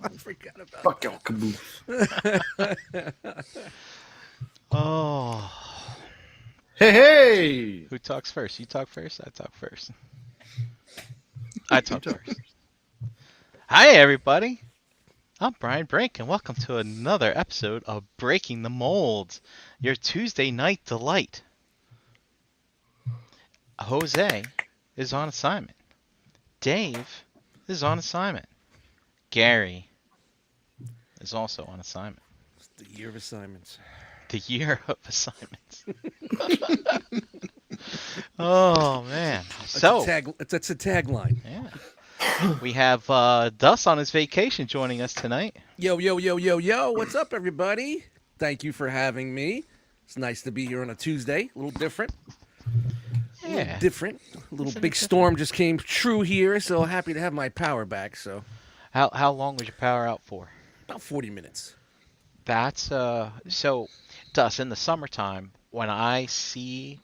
I forgot about Fuck your caboose. that. Oh, Hey, hey! who talks first? You talk first. I talk first. I You talk talk. first. Hi, everybody. I'm Brian Brink, and welcome to another episode of Breaking the Mold, your Tuesday night delight. Jose is on assignment. Dave is on assignment. Gary is also on assignment. It's the year of assignments. The year of assignments. Oh man. So, That's a tagline. yeah. We have Dust on his vacation joining us tonight. Yo, yo, yo, yo, yo. What's up, everybody? Thank you for having me. It's nice to be here on a Tuesday. A little different. A little Yeah. different. A little Isn't it big different? storm just came true here, so happy to have my power back. So How long was your power out for? about 40 minutes. That's so Dust in the summertime when I see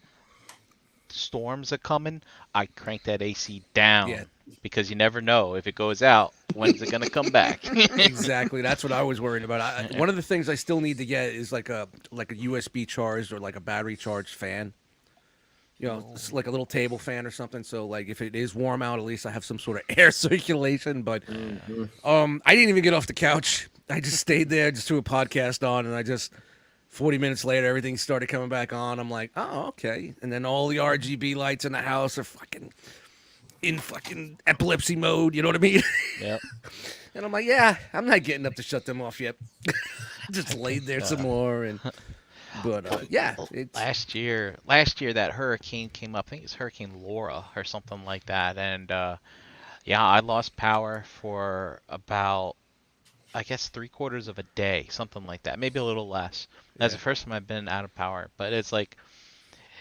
storms are coming, I crank that AC down Yeah. because you never know if it goes out, when's it gonna come back? Exactly. That's what I was worried about. One of the things I still need to get is like a USB charged or like a battery charged fan. You know, it's like a little table fan or something. So like if it is warm out, at least I have some sort of air circulation. But I didn't even get off the couch. I just stayed there, just threw a podcast on, and I just 40 minutes later everything started coming back on. I'm like, oh, okay. And then all the RGB lights in the house are fucking epilepsy mode, you know what I mean? Yep. And I'm like, yeah, I'm not getting up to shut them off yet. Just laid there some more, but yeah, it's Last year that hurricane came up. I think it's Hurricane Laura or something like that, and yeah, I lost power for about I guess 3/4 of a day, something like that, maybe a little less. That's yeah. the first time I've been out of power, but it's like,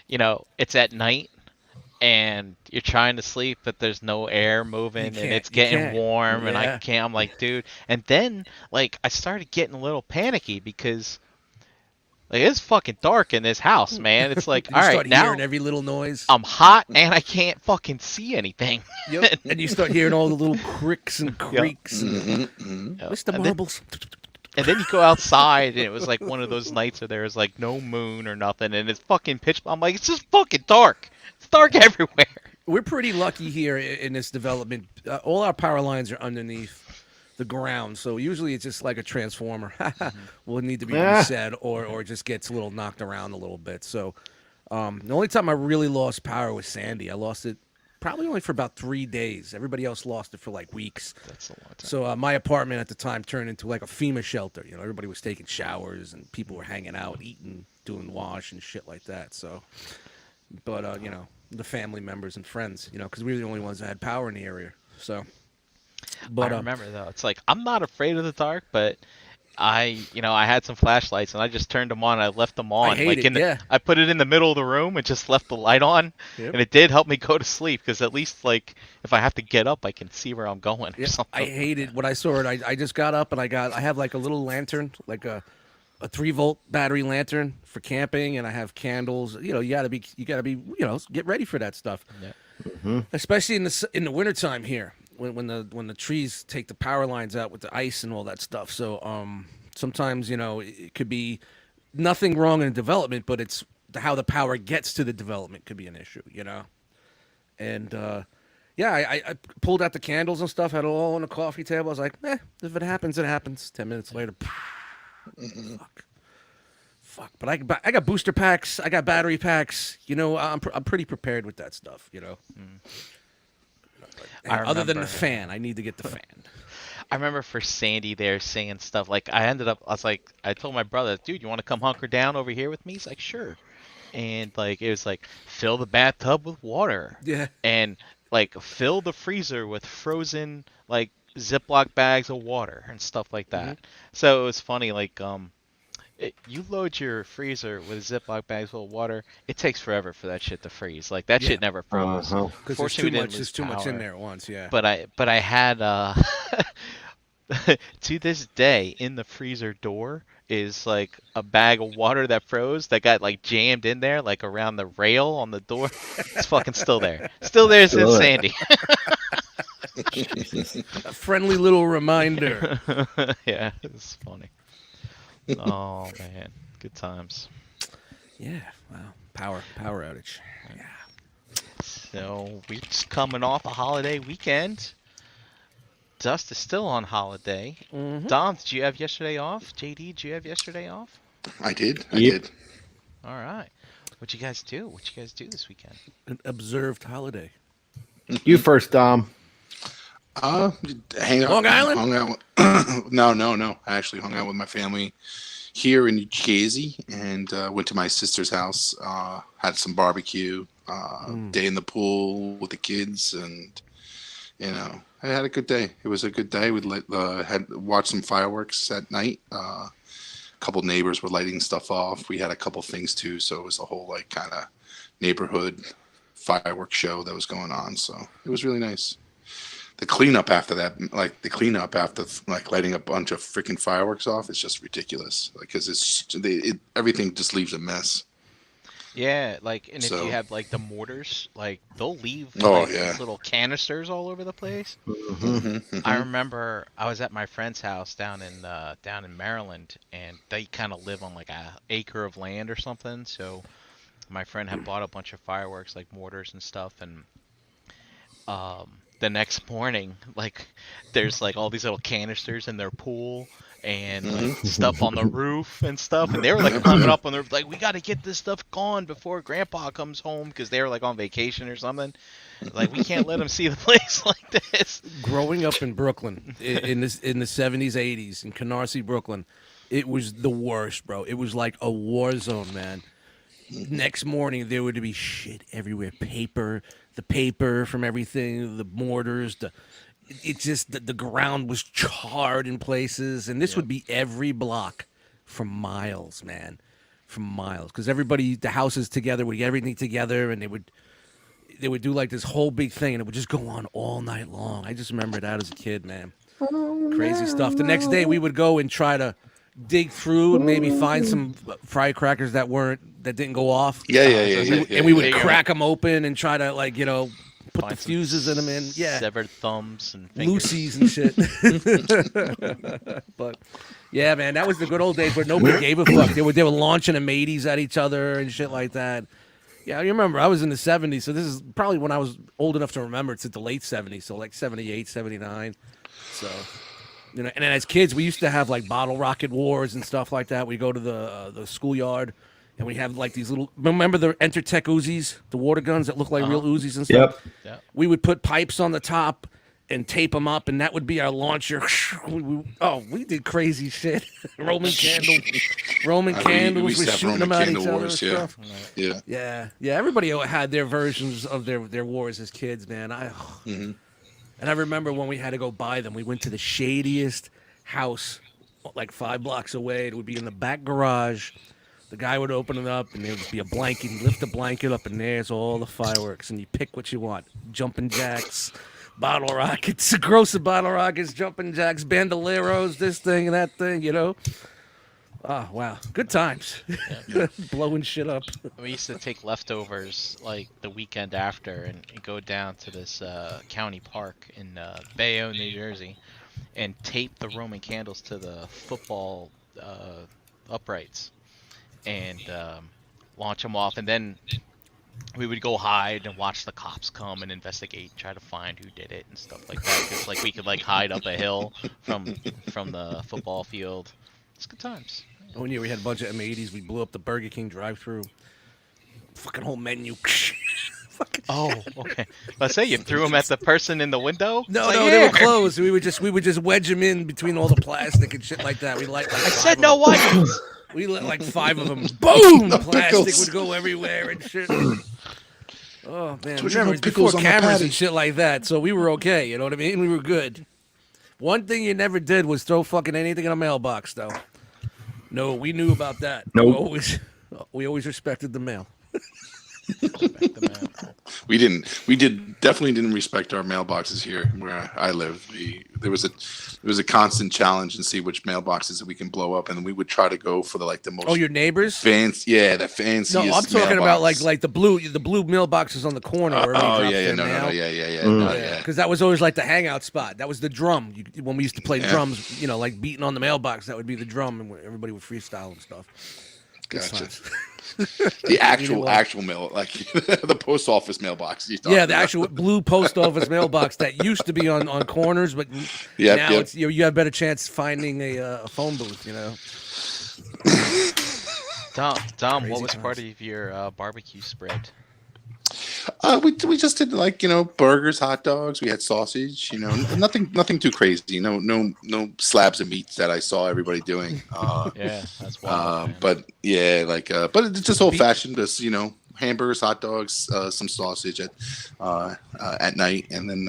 it's at night and you're trying to sleep, but there's no air moving and it's You getting can't. warm and I Yeah. can't. I'm like, dude. And then, like, I started getting a little panicky because, like, it's fucking dark in this house, man. It's like, And all you right, start hearing now every little noise. I'm hot and I can't fucking see anything. Yep. And you start hearing all the little cricks and creaks and Mm-hmm. Mr. And then, Marbles. and then you go outside and it was like one of those nights where there was like no moon or nothing and it's fucking pitch. I'm like, it's just fucking dark. It's dark everywhere. We're pretty lucky here in this development. All our power lines are underneath the ground, so usually it's just like a transformer. Will need to be Ah. reset or just gets a little knocked around a little bit. So the only time I really lost power was Sandy. I lost it probably only for about 3 days. Everybody else lost it for like weeks. That's a lot. So my apartment at the time turned into like a FEMA shelter. You know, everybody was taking showers and people were hanging out, eating, doing wash and shit like that. So, but the family members and friends, because we were the only ones that had power in the area. So, but I remember though, it's like I'm not afraid of the dark, but I had some flashlights and I just turned them on. I left them on, hate like it, yeah. I put it in the middle of the room and just left the light on, Yep. and it did help me go to sleep because at least like if I have to get up, I can see where I'm going or yeah, something. I hated when I saw it. I just got up and I have like a little lantern, like a 3-volt battery lantern for camping, and I have candles. You gotta be, get ready for that stuff. Yeah. Especially in the wintertime here when the trees take the power lines out with the ice and all that stuff. So sometimes it could be nothing wrong in development, but it's how the power gets to the development could be an issue. And yeah, I pulled out the candles and stuff, had it all on the coffee table. I was like, if it happens, it happens. 10 minutes later, fuck. But I got booster packs. I got battery packs. I'm pretty prepared with that stuff. I Other than the remember- fan, I need to get the fan. I remember for Sandy there saying stuff like I told my brother, dude, you want to come hunker down over here with me? He's like, sure. And like it was like fill the bathtub with water. Yeah. And like fill the freezer with frozen like Ziploc bags of water and stuff like that. So it was funny, like you load your freezer with Ziploc bags full of water, it takes forever for that shit to freeze. Like that shit never froze. Uh-huh. Because Fortunately, we didn't there's lose too much in power. there at once. Yeah. But I had to this day in the freezer door is like a bag of water that froze that got like jammed in there like around the rail on the door. It's fucking still there. Still there since Good. Sandy. A friendly little reminder. Yeah, it's funny. Oh man, good times. Yeah. Wow. Power outage. Yeah. So we're just coming off a holiday weekend. Dust is still on holiday. Mm-hmm. Dom, did you have yesterday off? JD, did you have yesterday off? I did. I Yep. did. All right. What'd you guys do? What'd you guys do this weekend? An observed holiday. You first, Dom. Hang out. Long Island? Hung out. No. I actually hung out with my family here in New Jersey and went to my sister's house. Had some barbecue. Day in the pool with the kids, and I had a good day. It was a good day. We had watched some fireworks at night. A couple neighbors were lighting stuff off. We had a couple things too, so it was a whole like kind of neighborhood fireworks show that was going on. So it was really nice. The cleanup after that, like lighting a bunch of freaking fireworks off, is just ridiculous. Like, because everything just leaves a mess. Yeah, like, and if So- you have like the mortars, like they'll leave Oh, like yeah. these little canisters all over the place. Mm-hmm. I remember I was at my friend's house down in Maryland, and they kind of live on like a acre of land or something. So my friend had bought a bunch of fireworks, like mortars and stuff, and the next morning, like there's like all these little canisters in their pool and like stuff on the roof and stuff, and they were like hung up on their like, we got to get this stuff gone before Grandpa comes home because they were like on vacation or something. Like, we can't let him see the place like this. Growing up in Brooklyn in the 70s, 80s in Canarsie, Brooklyn, it was the worst, bro. It was like a war zone, man. Next morning there would be shit everywhere, the paper from everything, the mortars, the ground was charred in places, and this would be every block for miles, man, for miles, because the houses together would get everything together, and they would do like this whole big thing, and it would just go on all night long. I just remember that as a kid, man. Crazy stuff. The next day we would go and try to dig through and maybe find some firecrackers that didn't go off. Yeah. And we would Yeah. crack them open and try to put Find the some fuses in them in. Yeah. Severed thumbs and fingers. Lucy's and shit. But yeah, man, that was the good old days where nobody gave a fuck. They were launching M80s at each other and shit like that. Yeah, you remember I was in the 70s, so this is probably when I was old enough to remember. It's at the late 70s, so like 78, 79. So, and then as kids, we used to have like bottle rocket wars and stuff like that. We go to the schoolyard, and we have like these little. Remember the Entertech Uzis, the water guns that look like real Uzis and stuff. Yep. Yeah. We would put pipes on the top and tape them up, and that would be our launcher. We did crazy shit. Roman candles. We used We to have shooting Roman them at each candle other wars, and yeah. stuff. Yeah. Yeah. Everybody had their versions of their wars as kids, man. And I remember when we had to go buy them, we went to the shadiest house, like 5 blocks away. It would be in the back garage. The guy would open it up, and there would be a blanket. He'd lift the blanket up, and there's all the fireworks. And you pick what you want: jumping jacks, bottle rockets, gross bottle rockets, jumping jacks, bandoleros, this thing and that thing. Oh wow, good times. Blowing shit up. We used to take leftovers like the weekend after and go down to this county park in Bayonne, New Jersey, and tape the Roman candles to the football uprights and launch them off. And then we would go hide and watch the cops come and investigate, try to find who did it and stuff like that. Because like we could like hide up a hill from the football field. It's good times. One year we had a bunch of M80s. We blew up the Burger King drive-thru. Fucking whole menu. Fucking Oh, okay. Let's say you threw them at the person in the window. No, It's like, no, they were "Here." closed. We would just wedge them in between all the plastic and shit like that. We light like I five said of no them. onions. We lit like 5 of them. Boom! No Plastic pickles. would go everywhere and shit. Oh man, Told you remember no it's before pickles on my cameras patty. and shit like that, so we were okay. You know what I mean? We were good. One thing you never did was throw fucking anything in a mailbox, though. No, we knew about that. Nope. We always respected the mail. Respect the man. We definitely didn't respect our mailboxes here where I live. There was a constant challenge and see which mailboxes that we can blow up, and we would try to go for the most. Oh, your neighbors? fancy, yeah, the fanciest. No, I'm talking about mailbox. like the blue mailboxes on the corner. Where everybody Oh drops yeah, their no, mail. yeah, Mm. no, yeah. Because that was always like the hangout spot. That was the drum. When we used to play drums, like beating on the mailbox, that would be the drum, and everybody would freestyle and stuff. Good Gotcha. times. The actual mail, like the post office mailbox. Yeah, the actual blue post office mailbox that used to be on corners, but now it's you have a better chance finding a phone booth. Dom, Crazy what was times. part of your barbecue spread? We just did burgers, hot dogs. We had sausage. Nothing too crazy. No slabs of meats that I saw everybody doing. Yeah, that's wild. Man. But yeah, but it's just old fashioned. Just hamburgers, hot dogs, some sausage at night, and then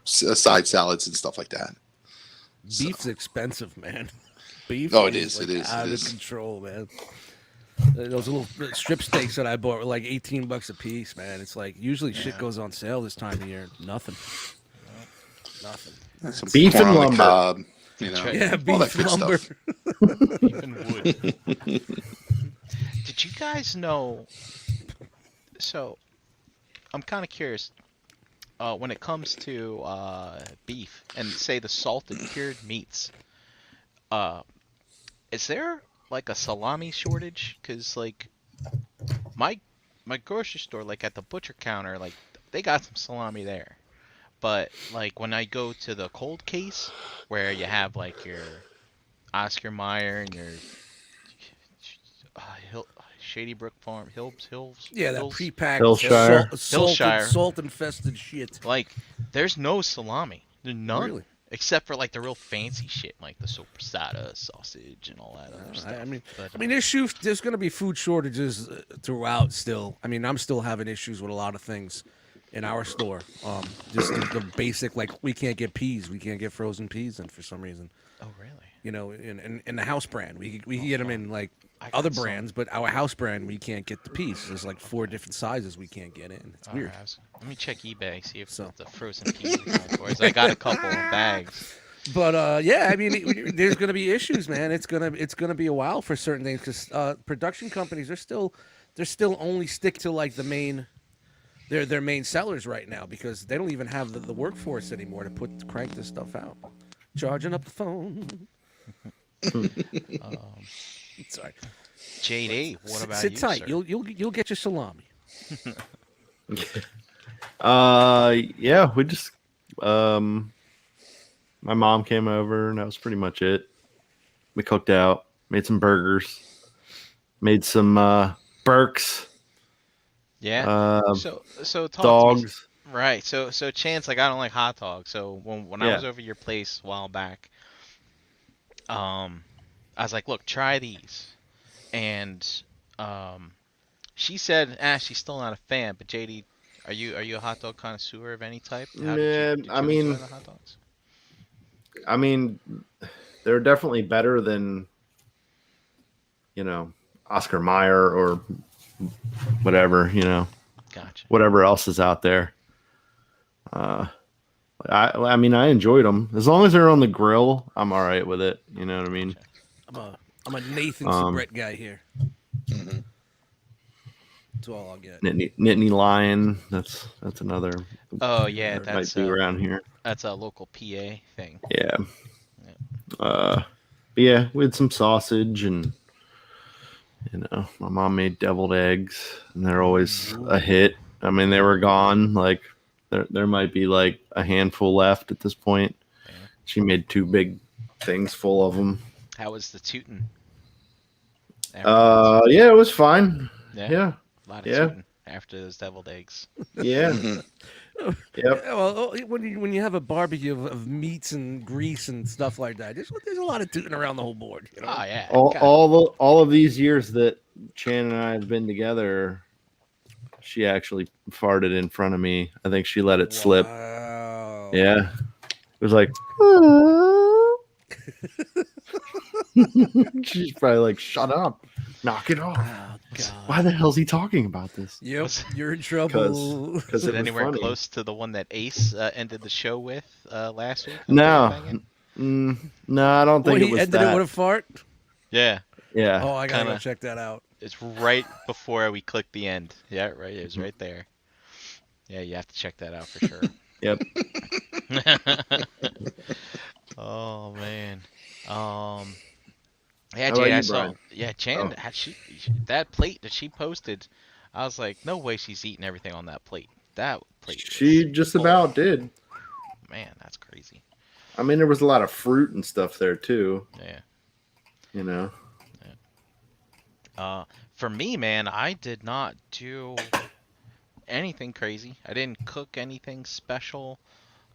side salads and stuff like that. Beef's expensive, man. Beef. Oh, it is. Like It is. out It of is. control, man. Those little strip steaks that I bought were like $18 a piece, man. It's like usually shit goes on sale this time of year. Nothing. Some Beef corn and on the lumber. cob, right. Yeah, all that beef good lumber. stuff. Beef and wood. Did you guys know? So, I'm kind of curious. When it comes to beef and say the salted cured meats, is there like a salami shortage? Because like my grocery store, like at the butcher counter, like they got some salami there, but like when I go to the cold case where you have like your Oscar Mayer and your Shady Brook Farm Hills. Yeah, that Hills, pre-packed Hillshire. Hillshire. salt infested shit. like there's no salami. There's none. Really? Except for like the real fancy shit, like the sopressata sausage and all that other stuff. I mean, But, there's going to be food shortages throughout still. I mean, I'm still having issues with a lot of things in our store. Just the basic, like we can't get peas, we can't get frozen peas, and for some reason, oh really? In the house brand, we can get them in like I got other some. brands, but our house brand we can't get the peas. There's like 4 different sizes we can't get in. It's weird. Alright, let me check eBay, see if So. the frozen peas are going for it. I got a couple of bags. But yeah, I mean, there's going to be issues, man. It's gonna be a while for certain things because production companies are still only stick to like the main, their main sellers right now because they don't even have the workforce anymore to crank this stuff out. Charging up the phone. Sorry. JD, what about Sit you, tight. sir? You'll get your salami. Yeah, we just my mom came over and that was pretty much it. We cooked out, made some burgers, made some Burks, Yeah. So talk to me. dogs. Right. So Chance, like I don't like hot dogs. So when I Yeah. was over your place a while back, I was like, look, try these, and she said, she's still not a fan. But JD, are you a hot dog connoisseur of any type? How did Man, you enjoy the hot dogs? I mean, they're definitely better than, Oscar Mayer or whatever, Gotcha. whatever else is out there. I mean, I enjoyed them. As long as they're on the grill, I'm all right with it. You know what I mean? I'm a Nathan Sabret guy here. Mm-hmm. That's all I'll get. Nittany Lion. That's another. Oh yeah, that might that's be around here. that's a local PA thing. Yeah. But yeah, we had some sausage and my mom made deviled eggs and they're always a hit. I mean, they were gone. Like there might be like a handful left at this point. Yeah. She made 2 big things full of them. How was the tootin'? Yeah, it was fine. Yeah. A lot of yeah. tootin' after those deviled eggs. Yeah. Yep. Yeah, well, when you have a barbecue of meats and grease and stuff like that, there's a lot of tooting around the whole board. Oh yeah. God. All of these years that Chan and I have been together, she actually farted in front of me. I think she let it slip. Wow. Yeah. It was like she's probably like, shut up. Knock it off. Oh God. Why the hell's he talking about this? Yep, Was- you're in trouble. Because Is it it was anywhere funny. close to the one that Ace ended the show with last week? No. No, I don't think Well, it he was ended that. it with a fart. Yeah, Yeah. Oh, I gotta go Kinda. check that out. it's right before we click the end. Yeah, right. It was right there. Yeah, you have to check that out for sure. Yep. Oh man. Yeah, How Jade, about I you, saw. Brian? Yeah, Jan, that plate that she posted, I was like, no way she's eating everything on that plate. That plate. She was just full. about did. Man, that's crazy. I mean, there was a lot of fruit and stuff there too. Yeah. You know. For me, man, I did not do anything crazy. I didn't cook anything special.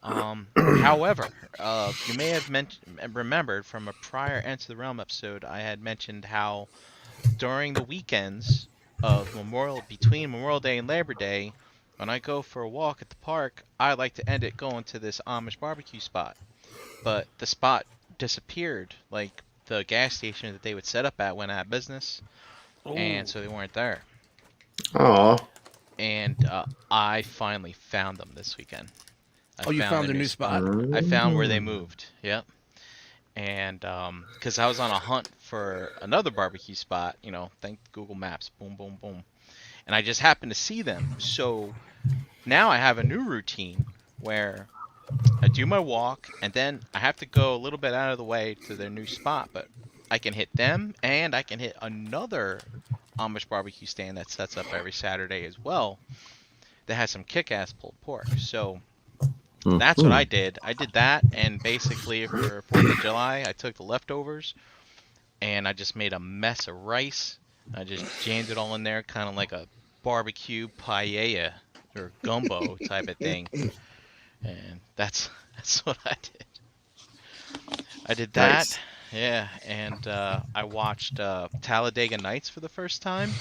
However, you may have remembered from a prior Enter the Realm episode, I had mentioned how during the weekends of between Memorial Day and Labor Day, when I go for a walk at the park, I like to end it going to this Amish barbecue spot. But the spot disappeared, like the gas station that they would set up at went out of business, and so they weren't there. Oh. And I finally found them this weekend. Oh, you found a a new spot. I found where they moved. Yep. And because I was on a hunt for another barbecue spot, thank Google Maps, boom, boom, boom, and I just happened to see them. So now I have a new routine where I do my walk, and then I have to go a little bit out of the way to their new spot, but I can hit them, and I can hit another Amish barbecue stand that sets up every Saturday as well that has some kick-ass pulled pork. So that's what I did. I did that, and basically for 4th of July, I took the leftovers, and I just made a mess of rice. I just jammed it all in there, kind of like a barbecue paella or gumbo type of thing. And that's what I did. I did that. Nice. Yeah, and I watched Talladega Nights for the first time.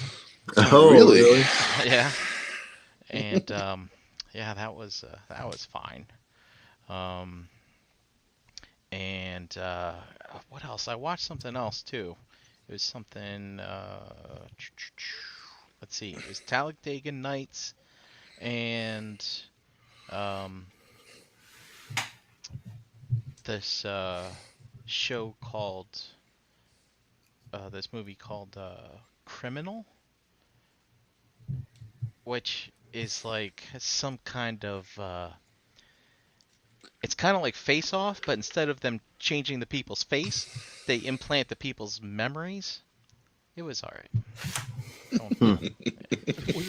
Oh, Really? Yeah, and yeah, that was fine. And what else? I watched something else too. It was something. Let's see. It was Talladega Nights, and this show called this movie called Criminal, which is like some kind of it's kind of like Face Off, but instead of them changing the people's face, they implant the people's memories. It was alright.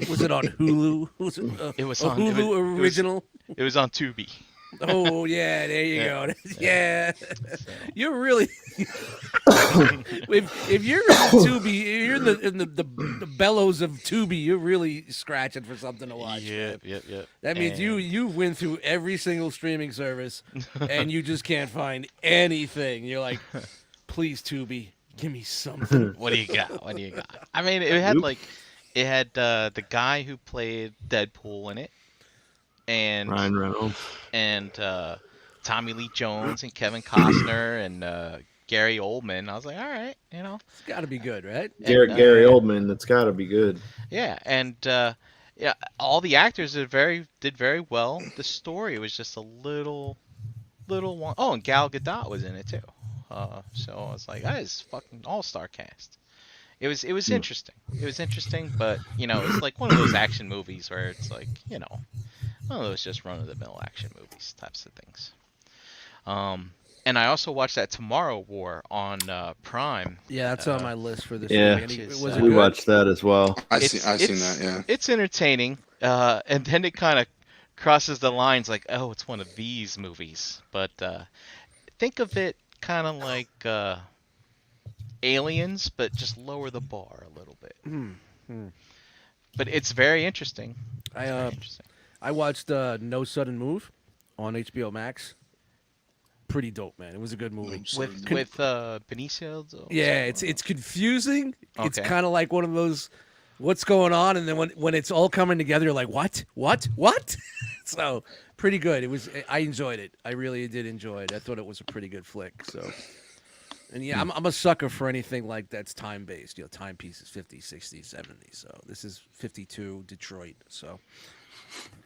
Was it on Hulu? Was it, It was a on it Hulu was- original? It was on Tubi. Oh yeah, there you Yeah. go. Yeah, So, you're really. if you're in Tubi, you're in the bellows of Tubi. You're really scratching for something to watch. yep. That means And- you went through every single streaming service, and you just can't find anything. You're like, please Tubi, give me something. What do you got? What do you got? I mean, it had Nope. the guy who played Deadpool in it, and Ryan Reynolds. and Tommy Lee Jones and Kevin Costner and Gary Oldman. I was like, all right, It's got to be good, right? And, Gary Oldman. That's got to be good. yeah, and yeah, all the actors did very well. The story was just a little one. Oh, and Gal Gadot was in it too. So I was like, that is fucking all-star cast. It was interesting. It was interesting, but it's like one of those action movies where it's like, one of those just run-of-the-mill action movies types of things. And I also watched that Tomorrow War on Prime. Yeah, that's on my list for this Yeah. week. Which is, Was it We good? watched that as well. I've seen that. Yeah. It's entertaining, and then it kind of crosses the lines like, oh, it's one of these movies. But think of it kind of like Aliens, but just lower the bar a little bit. But it's very interesting. Very interesting. I watched No Sudden Move on HBO Max. Pretty dope, man. It was a good movie. With Benicio. Yeah, it's confusing. It's Okay. kind of like one of those, what's going on, and then when it's all coming together, you're like, what? So pretty good. I enjoyed it. I really did enjoy it. I thought it was a pretty good flick. So And yeah, I'm a sucker for anything like that's time based. Timepieces 50s, 60s, 70s. So this is 52 Detroit. So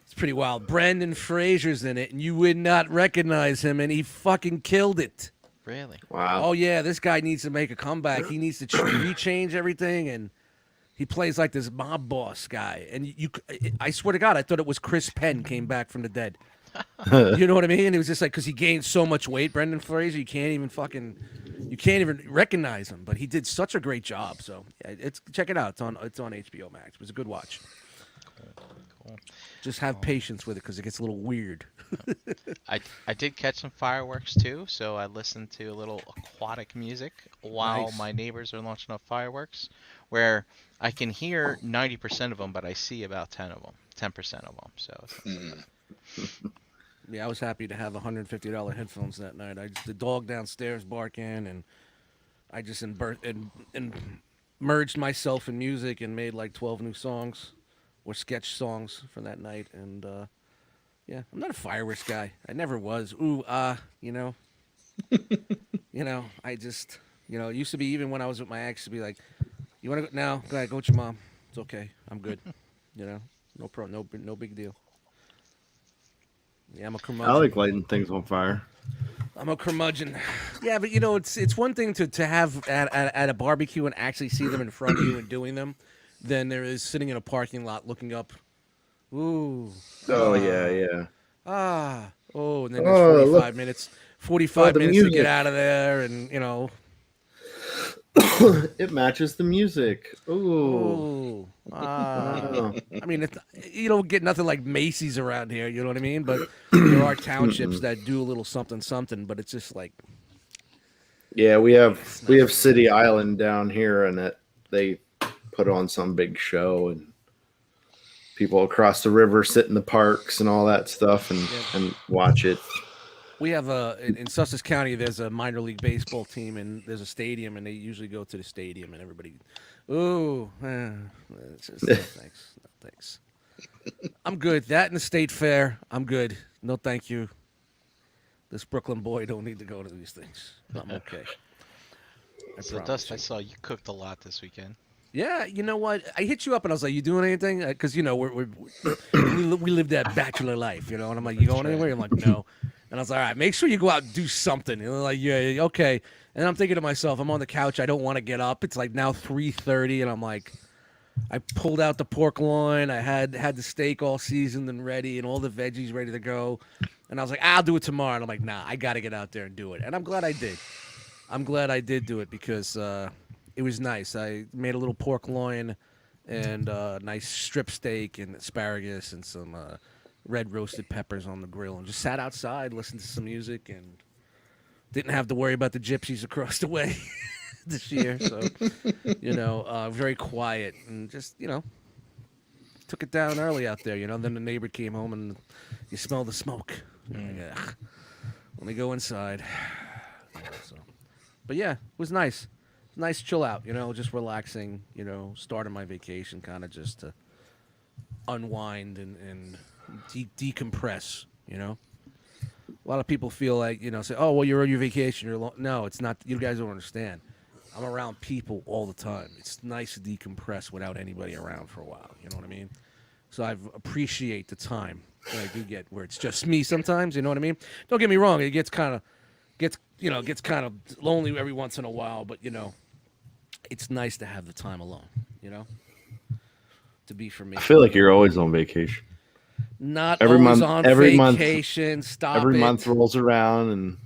it's pretty wild. Brendan Fraser's in it, and you would not recognize him, and he fucking killed it. Really? Wow. Oh yeah, this guy needs to make a comeback. He needs to rechange everything, and he plays like this mob boss guy. And I swear to God, I thought it was Chris Penn came back from the dead. You know what I mean? It was just like because he gained so much weight, Brendan Fraser, you can't even recognize him. But he did such a great job. So yeah, check it out. It's on HBO Max. It was a good watch. Cool. Just have patience with it because it gets a little weird. I did catch some fireworks too, so I listened to a little aquatic music while Nice. my neighbors are launching off fireworks, where I can hear 90% of them, but I see about 10% of them. So Yeah, I was happy to have $150 headphones that night. The dog downstairs barking, and I just merged myself in music and made like 12 new songs or sketch songs for that night. And yeah, I'm not a fireworks guy. I never was. You know, I just, it used to be even when I was with my ex to be like, you want to go now? Go ahead, go with your mom. It's okay. I'm good. No big deal. Yeah, I'm a curmudgeon. I like lighting things on fire. I'm a curmudgeon. Yeah, but it's one thing to have at a barbecue and actually see them in front of you and doing them, than there is sitting in a parking lot looking up. Ooh. Oh yeah. Oh, and then there's 45 look. minutes. 45 the minutes to music. get out of there, and It matches the music. Ooh. oh. Oh. I mean, you don't get nothing like Macy's around here. You know what I mean? But there are townships that do a little something. But it's just like. Yeah, we have City Island down here, and they put on some big show, and people across the river sit in the parks and all that stuff and watch it. We have in Sussex County. There's a minor league baseball team, and there's a stadium, and they usually go to the stadium, and everybody, it's just, no thanks. I'm good. That and the state fair, I'm good. No, thank you. This Brooklyn boy don't need to go to these things. I'm okay. So Dust, I saw you cooked a lot this weekend. Yeah, you know what? I hit you up and I was like, "You doing anything?" Because we live that bachelor life, and I'm like, "You going anywhere?" I'm like, "No," and I was like, "All right, make sure you go out and do something." And they're like, "Yeah, okay." And I'm thinking to myself, I'm on the couch. I don't want to get up. It's like now 3:30, and I'm like, I pulled out the pork loin. I had the steak all seasoned and ready, and all the veggies ready to go. And I was like, "I'll do it tomorrow." And I'm like, "Nah, I got to get out there and do it." And I'm glad I did. I'm glad I did do it because. It was nice. I made a little pork loin and nice strip steak and asparagus and some red roasted peppers on the grill and just sat outside, listened to some music, and didn't have to worry about the gypsies across the way this year. So, very quiet and just, took it down early out there, Then the neighbor came home and you smell the smoke. Like, let me go inside. But yeah, it was nice. Nice chill out, just relaxing, starting my vacation kind of just to unwind and decompress, A lot of people feel like, say, "Oh, well, you're on your vacation. No, it's not. You guys don't understand. I'm around people all the time. It's nice to decompress without anybody around for a while. You know what I mean? So I appreciate the time that I do get where it's just me sometimes. You know what I mean? Don't get me wrong. It gets kind of lonely every once in a while, but it's nice to have the time alone, to be for me. I feel like you're always on vacation. Not every always month, on every vacation. Month, Stop every it. month rolls around and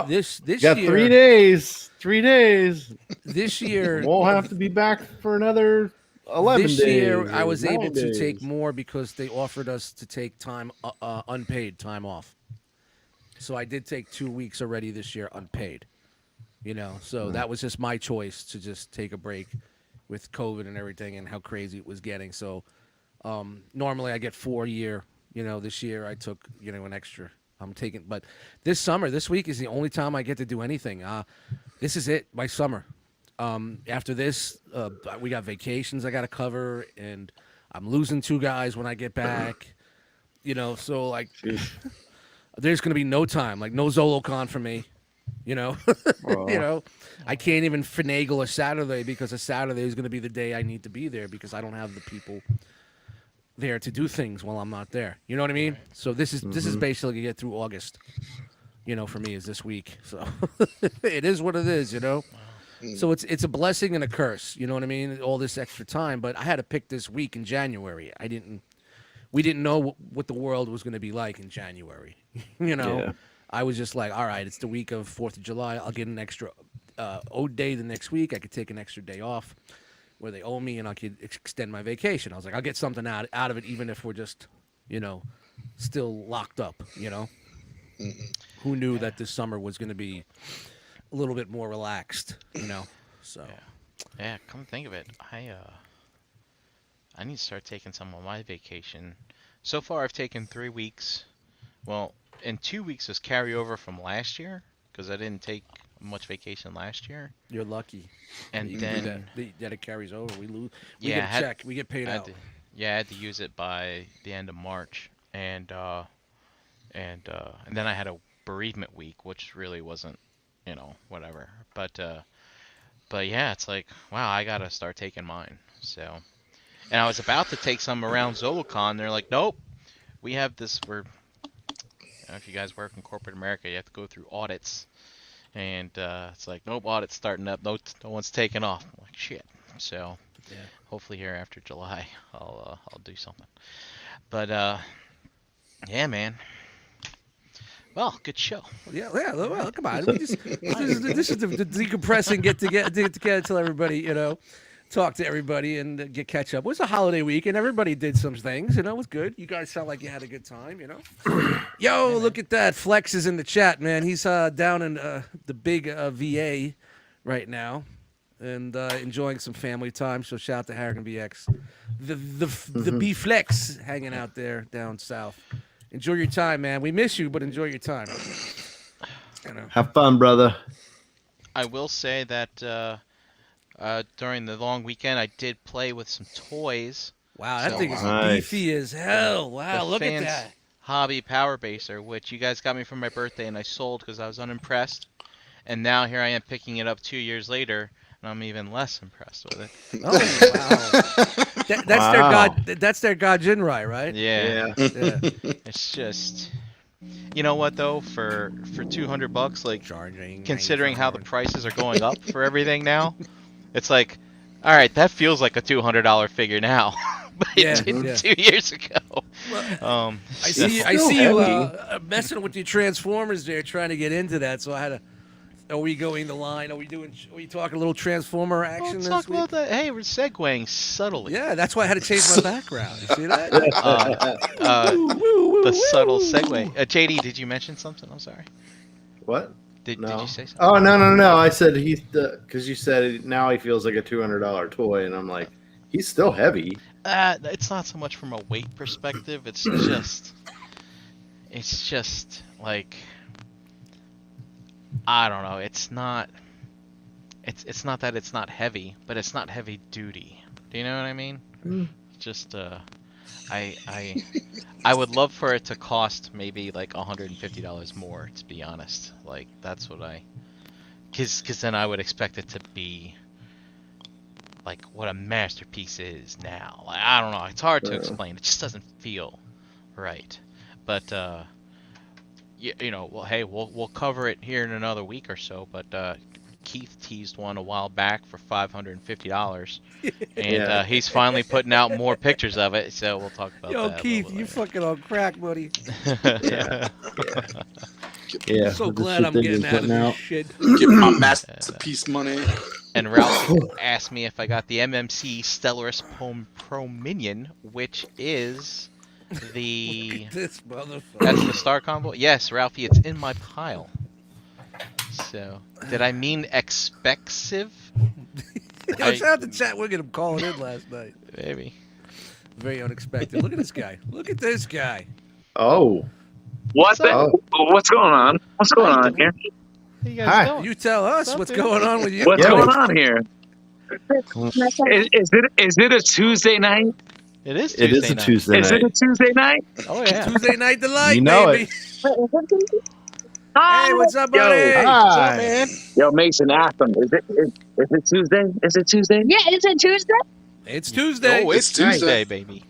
this got year, 3 days. 3 days. This year Won't have to be back for another 11 days. This year I was 9 able to days. take more because they offered us to take time unpaid time off. So I did take 2 weeks already this year unpaid. So that was just my choice to just take a break with COVID and everything and how crazy it was getting. So normally I get 4 year. This year I took an extra. I'm taking, but this week is the only time I get to do anything. This is it, my summer. After this, we got vacations I got to cover, and I'm losing 2 guys when I get back. So like, there's gonna be no time, like no ZoloCon for me. You know, Oh. you know, I can't even finagle a Saturday because a Saturday is going to be the day I need to be there because I don't have the people there to do things while I'm not there. You know what I mean? So this is basically get through August. You know, for me is this week. So it is what it is. You know. So it's a blessing and a curse. You know what I mean? All this extra time, but I had to pick this week in January. We didn't know what the world was going to be like in January. You know. Yeah. I was just like, all right, it's the week of 4th of July. I'll get an extra owed day the next week. I could take an extra day off where they owe me, and I could extend my vacation. I was like, I'll get something out of it, even if we're just, you know, still locked up, you know? Who knew that this summer was going to be a little bit more relaxed, you know? So, Yeah, come think of it, I need to start taking some of my vacation. So far, I've taken 3 weeks. Well, and 2 weeks was carryover from last year because I didn't take much vacation last year. you're lucky. And You can do then, that it carries over. We lose. We Yeah, get I a had- check. We get paid I had out. to, yeah, I had to use it by the end of March, and then I had a bereavement week, which really wasn't, you know, whatever. But yeah, it's like, wow, I gotta start taking mine. So, and I was about to take some around ZoloCon. They're like, nope, we have this. If you guys work in corporate America, you have to go through audits, and it's like, nope, audit's starting up. No one's taking off. I'm like, shit. So, Yeah. hopefully here after July, I'll do something. But yeah, man. Well, good show. Yeah, well, come on. This is the decompress and get together, tell everybody, you know, talk to everybody and get catch up. It was a holiday week and everybody did some things, you know, it was good. You guys sound like you had a good time, you know. Yo, look at that. Flex is in the chat, man. He's down in the big VA right now and enjoying some family time. So shout out to Harrigan BX. The B Flex hanging out there down south. Enjoy your time, man. We miss you, but enjoy your time. You know. Have fun, brother. I will say that during the long weekend, I did play with some toys. Wow, that So thing is nice. beefy as hell. Wow, The look at Fans that. Hobby Power Baser, which you guys got me for my birthday, and I sold because I was unimpressed. And now here I am picking it up 2 years later, and I'm even less impressed with it. Oh, wow. That's their Wow. god. That's their god Jinrai, right? Yeah, Yeah. it's just, you know what though, for $200, like Charging. considering how the prices are going up for everything now, it's like, all right, that feels like a $200 figure now, but Yeah, it didn't yeah. 2 years ago. I so- see. I still see you heavy. messing with your Transformers there, trying to get into that. So I had to. Are we going the line? Are we talking a little Transformer action Let's this talk week? about that. Hey, we're segueing subtly. Yeah, that's why I had to change my background. You see that? The subtle segue. JD, did you mention something? I'm sorry. What? Did No. you say something? Oh no! I said he's because you said now he feels like a $200 toy, and I'm like, he's still heavy. It's not so much from a weight perspective. It's just like, I don't know. It's not that it's not heavy, but it's not heavy duty. Do you know what I mean? Just I would love for it to cost maybe like $150 more, to be honest. Like that's what cause then I would expect it to be like what a masterpiece is now. Like, I don't know. It's hard to explain. It just doesn't feel right. But you know, well, hey, we'll cover it here in another week or so. But Keith teased one a while back for $550, and Yeah. he's finally putting out more pictures of it. So we'll talk about Yo, that. Keith, you fucking on crack, buddy. Yeah. Yeah. I'm so with the glad shit I'm they've getting been out of putting this out. shit. Get my masterpiece money. And Ralph asked me if I got the MMC Stellaris Pro Minion, which is the This motherfucker. that's the Star Combo. Yes, Ralphie, it's in my pile. So, did I mean expensive? Yo, shout out to chat. We're gonna call it in last night. Maybe. Very unexpected. Look at this guy. Look at this guy. Oh. What's Oh. What's going on? What's going on here? How you guys Hi. doing? You tell us What's what's up, dude? going on with you. What's Yeah, going we- on here? Is it a Tuesday night? It is It Tuesday is a night. Tuesday Is it night. a Tuesday night? Oh yeah. Tuesday night delight, You know baby. it. Hey, what's up, buddy? Yo, Hi. yo, Mason, ask him. Is it Tuesday? Is it Tuesday? Yeah, is it Tuesday? It's Tuesday. Oh, it's It's Tuesday. Tuesday, baby.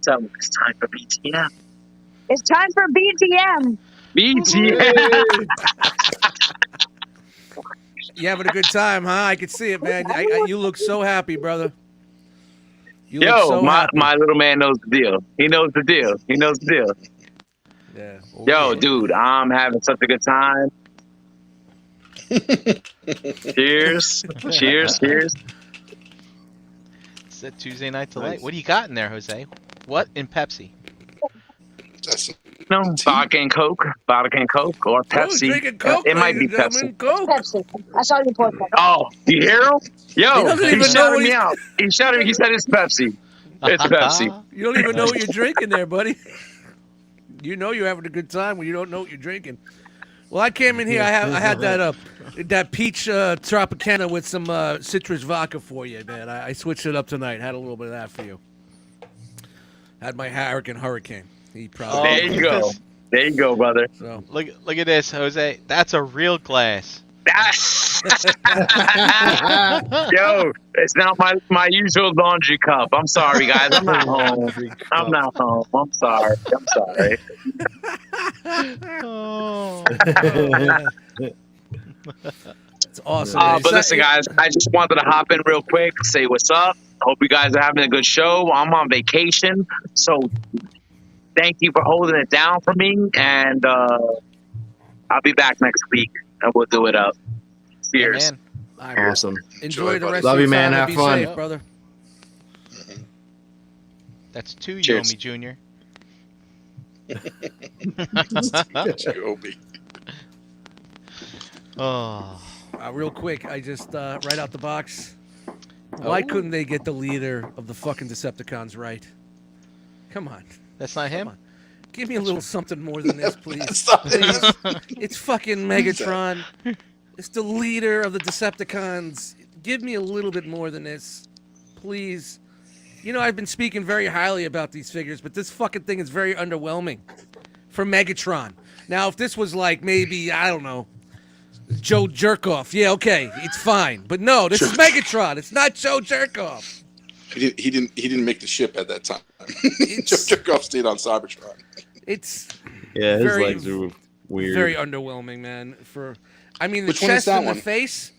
So it's time for BTM. It's time for BTM. BTM. You having a good time, huh? I can see it, man. You look so happy, brother. You look Yo, so happy. my little man knows the deal. He knows the deal. He knows the deal. Yeah. Yo, dude, I'm having such a good time. Cheers. Cheers. Cheers. It's a Tuesday night delight. Nice. What do you got in there, Jose? What in Pepsi? That's No, vodka and Coke. Vodka and Coke or Oh, Pepsi. drinking Coke, It might be ladies and gentlemen. Coke. Pepsi. I saw you pour Pepsi. Oh, you hear him? He Yo, doesn't he even know shouted what me he's- out. He shouted me. He said it's Pepsi. It's Pepsi. You don't even know what you're drinking there, buddy. You know you're having a good time when you don't know what you're drinking. Well, I came in here. I had that peach Tropicana with some citrus vodka for you, man. I switched it up tonight. Had a little bit of that for you. Had my Hurricane. He probably. There you go. There you go, brother. So Look at this, Jose. That's a real glass. Yo, it's not my usual laundry cup. I'm sorry, guys. I'm not home. I'm not home. I'm sorry. I'm sorry. Oh. it's awesome. man. But listen, guys, I just wanted to hop in real quick, say what's up. Hope you guys are having a good show. I'm on vacation, so thank you for holding it down for me. And I'll be back next week, and we'll do it up. Cheers. Man, All right, well, Awesome. enjoy the buddy. rest Love of your you, man. time and Have be fun. safe, brother. that's two Cheers. Yomi Jr. Joby. Oh. Real quick, I just right out the box. Why Oh. couldn't they get the leader of the fucking Decepticons right? Come on, That's not him? on. Give me a little something more than this, please. Stop it. Please. It's fucking Megatron. It's the leader of the Decepticons. Give me a little bit more than this, please. You know, I've been speaking very highly about these figures, but this fucking thing is very underwhelming for Megatron. Now, if this was like maybe, I don't know, Joe Jerkoff, yeah, okay, it's fine. But no, this is Megatron. It's not Joe Jerkoff. He didn't make the ship at that time. It's- Joe Jerkoff stayed on Cybertron. It's Yeah, his Very- legs are weird. very underwhelming, man. I mean, the Which one is chest that and the one? face.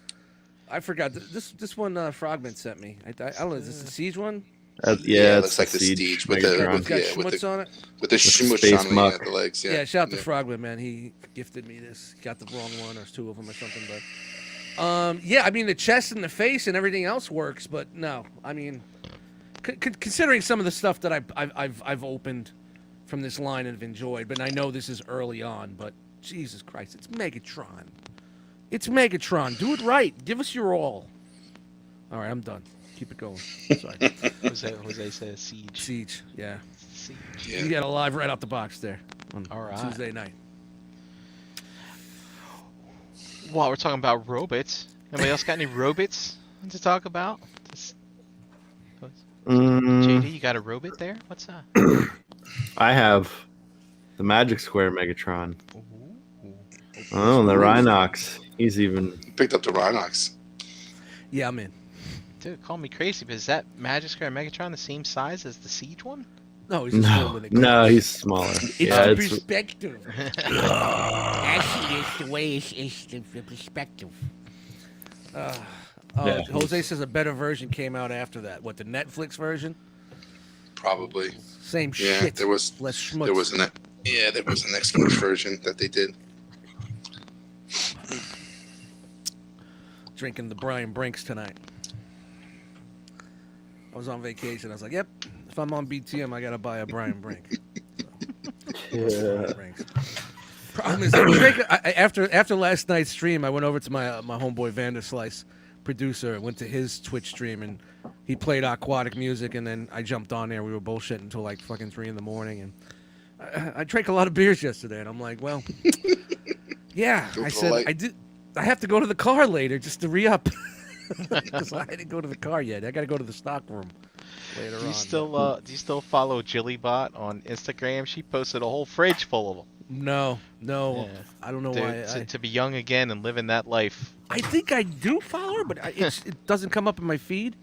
I forgot. This one Frogman sent me. I don't know. Is this the Siege one? Yeah, it looks like the Siege with the- Megatron. It's got Yeah, with schmutz on it. With the shmush space on muck. the legs. Yeah, Yeah. shout out to Frogman, man. He gifted me this. Got the wrong one, or two of them, or something. But yeah, I mean the chest and the face and everything else works, but no, I mean, considering some of the stuff that I've opened from this line and have enjoyed, but I know this is early on. But Jesus Christ, it's Megatron. It's Megatron. Do it right. Give us your all. All right, I'm done. Keep it going. Sorry. Jose says siege. Siege. Yeah. Siege. Yeah. You got a live right out the box there on All right. Tuesday night. While we're talking about robots, anybody else got any robots to talk about? Mm, JD, you got a robot there? What's that? I have the Magic Square Megatron. Ooh. Oh, the Rhinox. He's even. Picked up the Rhinox. Yeah, I'm in. Dude, call me crazy, but is that Magic Square Megatron the same size as the Siege one? No, he's just No, little with it. no, he's smaller. It's yeah, the it's perspective. Actually, it's the way it's the perspective. Oh, Yeah. Jose says a better version came out after that. What, the Netflix version? Probably. Same Yeah, shit. there was less schmutz. there was an Xbox version that they did. Drinking the Brian Brinks tonight. I was on vacation. I was like, yep, if I'm on BTM, I got to buy a Brian Brink. yeah. Brinks. Problem is, after last night's stream, I went over to my homeboy Vanderslice, producer, went to his Twitch stream, and he played aquatic music, and then I jumped on there. We were bullshitting until like fucking 3 in the morning, and I drank a lot of beers yesterday, and I'm like, well, yeah. Go I for the said light. I have to go to the car later just to re-up. Because I didn't go to the car yet. I got to go to the stock room later Do on. you still follow Jillybot on Instagram? She posted a whole fridge full of them. No. Yeah. I don't know To, why. to be young again and living that life. I think I do follow her, but it doesn't come up in my feed.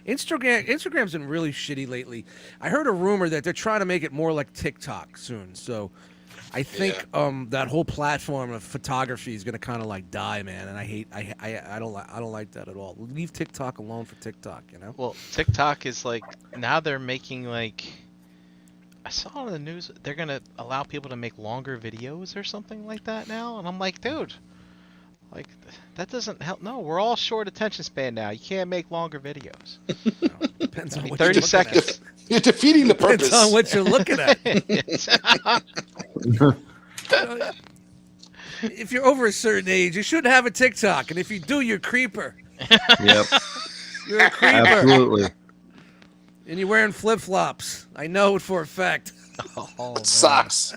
Instagram's been really shitty lately. I heard a rumor that they're trying to make it more like TikTok soon. So I think that whole platform of photography is gonna kind of like die, man. And I don't like that at all. Leave TikTok alone for TikTok, you know. Well, TikTok is like now they're making like I saw on the news they're gonna allow people to make longer videos or something like that now, and I'm like, dude, like that doesn't help. No, we're all short attention span now. You can't make longer videos. Depends on what 30 you're looking seconds. at. You're defeating the Depends purpose. on what you're looking at. If you're over a certain age, you shouldn't have a TikTok, and if you do, you're a creeper. Yep, You're a creeper. absolutely. And you're wearing flip-flops. I know it for a fact. Oh, man. Socks.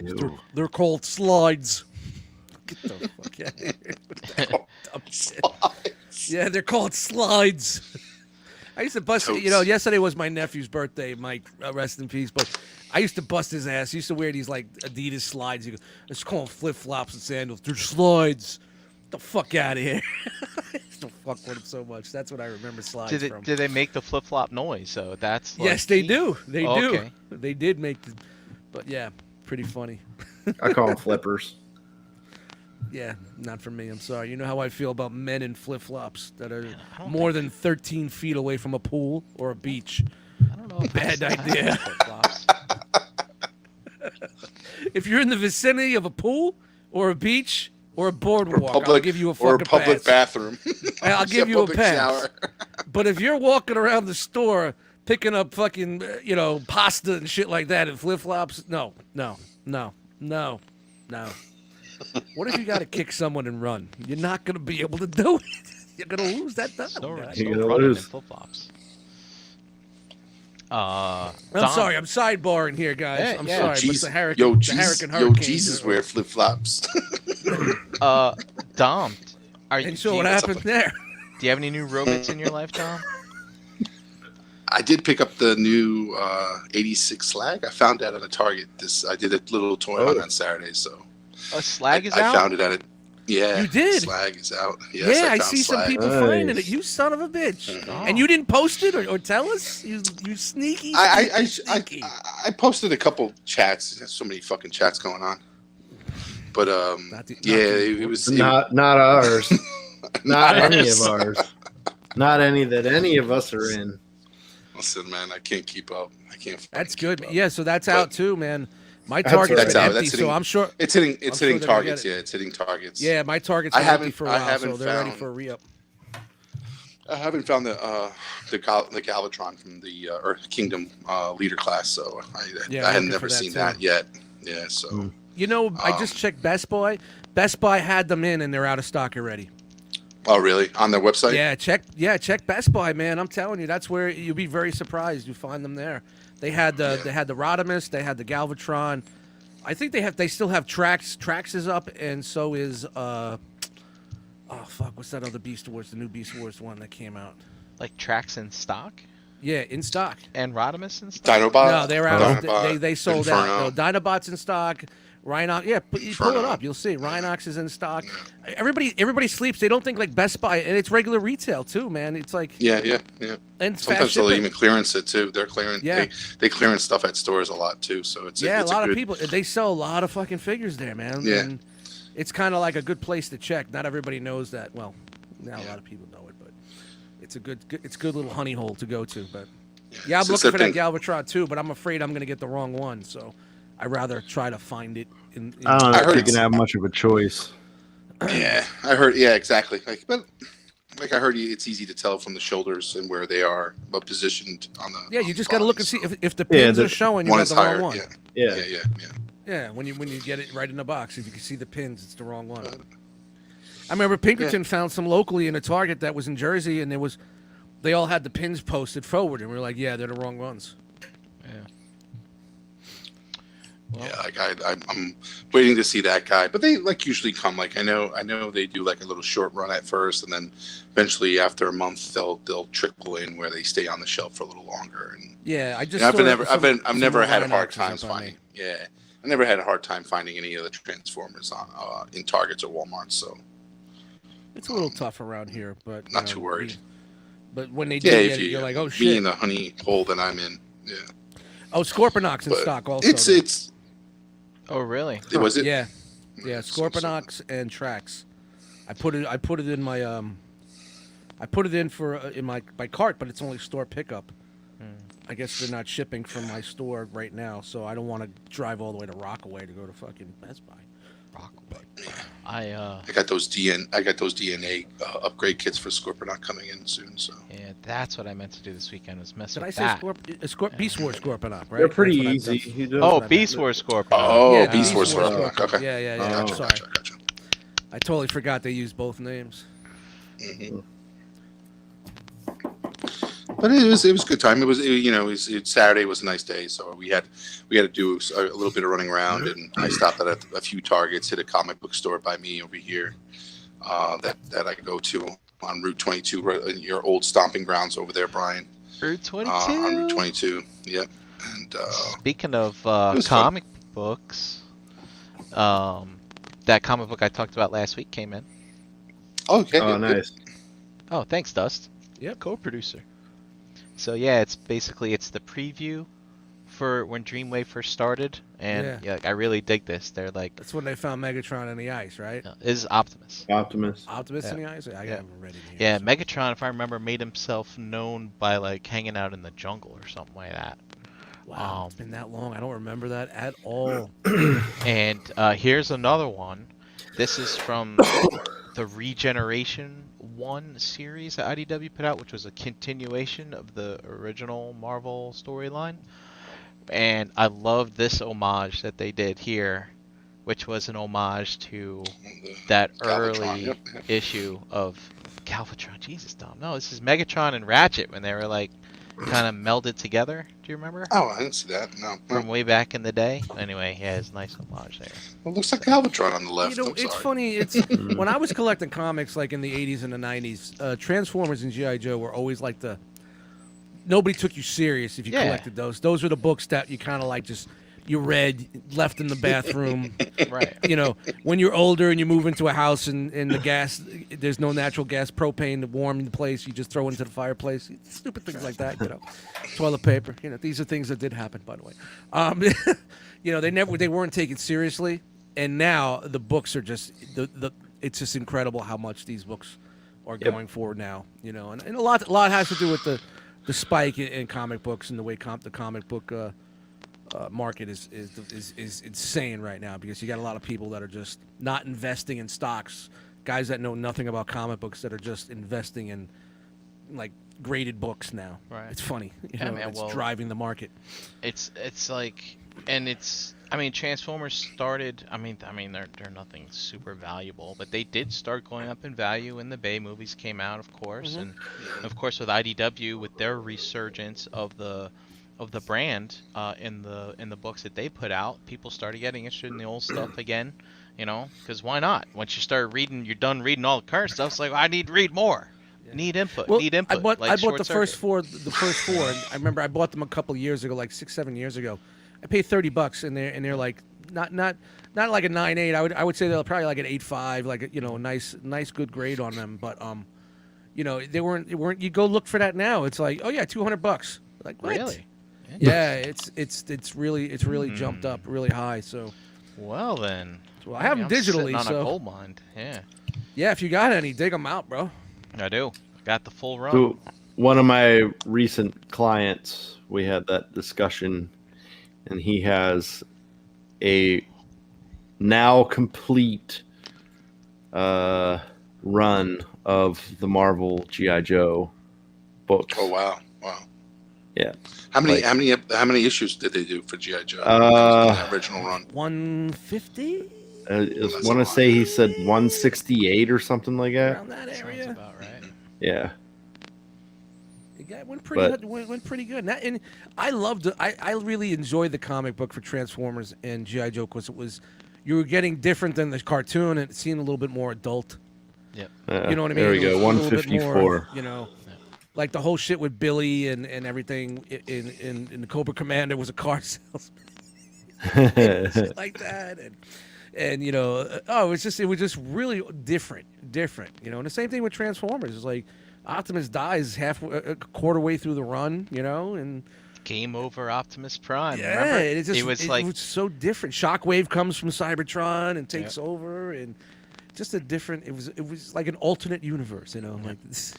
Ew. They're called slides. Get the fuck out of here with that dumb shit. Yeah, they're called slides. I used to bust, Totes. yesterday was my nephew's birthday, Mike, rest in peace, but I used to bust his ass. He used to wear these, like, Adidas slides. He goes, let's call them flip-flops and sandals. They're slides. Get the fuck out of here. I used to fuck with him so much. That's what I remember slides from. Did they make the flip flop noise? So that's like, Yes, they do. They Oh, do. okay. They did make the, but yeah, pretty funny. I call them flippers. Yeah, not for me. I'm sorry. You know how I feel about men in flip-flops that are I don't more than 13 feet away from a pool or a beach. I don't know. If Bad that's idea. flip-flops. If you're in the vicinity of a pool or a beach or a boardwalk, I'll give you a or a fucking public pass. bathroom. I'll give you a public pass. shower. But if you're walking around the store picking up fucking, pasta and shit like that in flip-flops, no. What if you got to kick someone and run? You're not going to be able to do it. You're going to lose that time. No, guys. You're no gonna running in lose. flip flops. I'm Dom, sorry. I'm sidebarring here, guys. Yeah, I'm yeah. sorry. Jesus, but the Hurricane, yo, the Jesus, Hurricane yo, Hurricanes Jesus are- wear flip flops. Dom, And so what happened there? Do you have any new robots in your life, Dom? I did pick up the new 86 Slag. I found that at a Target. I did a little toy hunt on Saturday, so Slag is I out. found it at a. Yeah, You did? Slag is out. Yes, Yeah, I found see some Slag. people Nice. finding it. You son of a bitch. Oh. And you didn't post it or tell us? You sneaky, I sneaky. posted a couple chats. There's so many fucking chats going on. But Not yeah, the- it was Not ours. Not any ours. of ours. Not any that any of us are in. Listen, man, I can't keep up. I can't. fucking That's keep good. up. Yeah, so that's But- out too, man. My That's target's right. been That's out. empty, That's so hitting- I'm sure. It's hitting. I'm It's sure hitting they're gonna get targets. it. Yeah, it's hitting targets. Yeah, my target's I been empty haven't- for a I while, haven't so they're ready found- for a re-up. I haven't found the Galvatron from the Earth Kingdom leader class, so Yeah, I I'm had looking never for that, seen too. that yet. Yeah, so Mm. You know, I just checked Best Buy. Best Buy had them in, and they're out of stock already. oh really? On their website? Check Best Buy, man. I'm telling you, that's where you'll be very surprised. You find them there. They had the Rodimus, they had the Galvatron. I think they still have Trax. Trax is up, and so is oh fuck, what's that other Beast Wars? The new Beast Wars one that came out. Like tracks in stock Yeah, in stock. and Rodimus in stock. Dinobot. No, they're out. Dinobot, They sold Inferno. out. No, Dinobot's in stock. Rhinox, yeah, you pull it Inferno. up, you'll see. Rhinox is in stock. Everybody sleeps. They don't think like Best Buy, and it's regular retail too, man. It's like Yeah. and fast Sometimes they'll shipping. even clearance it too. They're clearing. Yeah. They clearance stuff at stores a lot too. So it's Yeah, it's a lot good, of people. They sell a lot of fucking figures there, man. Yeah. And it's kind of like a good place to check. Not everybody knows that. Well, now a lot of people know it, but it's a good little honey hole to go to. But yeah, I'm Since looking for that they've Galvatron too, but I'm afraid I'm gonna get the wrong one. So I'd rather try to find it in I don't know I if heard you it's- can have much of a choice. Yeah, I heard. Yeah, exactly. Like I heard, it's easy to tell from the shoulders and where they are, but positioned on the. Yeah, you on just the got to look body, and see so if the Yeah, pins the- are showing. You one got is the wrong higher. one. Yeah, Yeah. yeah. Yeah, when you get it right in the box, if you can see the pins, it's the wrong one. I remember Pinkerton found some locally in a Target that was in Jersey, and they all had the pins posted forward, and we were like, yeah, they're the wrong ones. Well, Yeah, I'm waiting to see that guy, but they like usually come. Like I know they do like a little short run at first, and then eventually after a month they'll trickle in where they stay on the shelf for a little longer. And Yeah, I just. I've saw never some- I've some never had a Rhinoxes hard up times on me. finding. Yeah, I never had a hard time finding any of the Transformers on in Targets or Walmart. So It's a little tough around here, but not too worried. But when they do Yeah, get if it, you're like, oh be shit. in the honey hole that I'm in. Yeah, Oh, Scorponok's in but stock also. it's oh really? was it? Yeah, So- Scorponok's and Trax. I put it in my I put it in for in my cart, but it's only store pickup. I guess they're not shipping from my store right now, so I don't want to drive all the way to Rockaway to go to fucking Best Buy. I I got those DNA upgrade kits for Scorponok coming in soon. So yeah, that's what I meant to do this weekend was mess Did I with say that. Beast Wars Scorponok, right? They're pretty That's what I- easy. You don't- Oh, what I Beast meant. Wars Scorpion. oh, Yeah, Beast Wars for Scorponok. okay. Yeah. Oh. I'm Gotcha, sorry. gotcha. I totally forgot they used both names. hmm But it was a good time. It was Saturday was a nice day, so we had to do a little bit of running around, and I stopped at a few Targets, hit a comic book store by me over here that I go to on Route 22, right in your old stomping grounds over there, Brian. Route 22. On Route 22, yep. And Speaking of was fun. comic books, that comic book I talked about last week came in. okay, Oh, good. nice. Oh, thanks, Dust. Yep. Co-producer. So yeah, it's the preview for when Dreamwave first started, and yeah, I really dig this. They're like, That's when they found Megatron in the ice, right? this is Optimus. Optimus. Optimus in Yeah. the ice. I Yeah. haven't read it yet. Yeah, so- Megatron, if I remember, made himself known by like hanging out in the jungle or something like that. Wow, it's been that long. I don't remember that at all. And here's another one. This is from the Regeneration 1 series that IDW put out, which was a continuation of the original Marvel storyline. And I love this homage that they did here, which was an homage to that Galvatron, early yep. issue of Galvatron. Jesus, Dom. No, this is Megatron and Ratchet when they were like kind of melded together. Do you remember? Oh, I didn't see that. No, From way back in the day. Anyway, yeah, it's a nice homage there. It looks like Galvatron on the left. You know, I'm it's sorry. funny. It's when I was collecting comics, like in the '80s and the '90s, Transformers and GI Joe were always like the. Nobody took you serious if you Yeah. collected those. Those were the books that you kind of like just you read, left in the bathroom. Right. You know, when you're older and you move into a house and the gas, there's no natural gas, propane to warm the place. You just throw into the fireplace. Stupid things like that. You know, toilet paper. You know, these are things that did happen, by the way. You know, they weren't taken seriously, and now the books are just it's just incredible how much these books are going for now. You know, and a lot has to do with the spike in comic books and the way the comic book market is insane right now, because you got a lot of people that are just not investing in stocks, guys that know nothing about comic books that are just investing in like graded books now. Right. It's funny. You Yeah, know, man, it's well- driving the market. It's like, and it's, I mean, Transformers started, I mean they're nothing super valuable, but they did start going up in value when the Bay movies came out, of course, and of course with IDW, with their resurgence of the brand in the books that they put out, people started getting interested in the old stuff again, you know, because why not? Once you start reading, you're done reading all the current stuff, it's like, I need to read more. Need input. Need input. I bought like the Short first Circuit. four. And I remember I bought them a couple years ago, like 6-7 years ago. I paid $30, and they're like not like a 9.8. I would say they're probably like an 8.5, like a nice good grade on them. But you know, they weren't. You go look for that now. It's like, oh yeah, $200. Like what? Really? Yeah, it's really jumped up really high. So Well then. well, I have them I'm sitting digitally. on a So gold mine. Yeah. yeah, if you got any, dig them out, bro. I do. Got the full run. So one of my recent clients, we had that discussion, and he has a now complete run of the Marvel G.I. Joe books. Oh wow. Yeah. How many issues did they do for GI Joe? The original run. 150 I That's want a to lot. say he said 168 or something like that. around that Sounds area. about right. Yeah. It went pretty But- good. Went pretty good. And I loved it. I really enjoyed the comic book for Transformers and GI Joe because you were getting different than the cartoon, and it seemed a little bit more adult. Yep. You know what I mean? There we It go. was a little bit 154. more, like the whole shit with Billy and everything in the Cobra Commander was a car salesman, shit like that, and it was just really different, and the same thing with Transformers. It's like Optimus dies a quarter way through the run, and Game over, Optimus Prime. yeah, remember? it was was so different. Shockwave comes from Cybertron and takes over, and just a different. It was like an alternate universe, like this,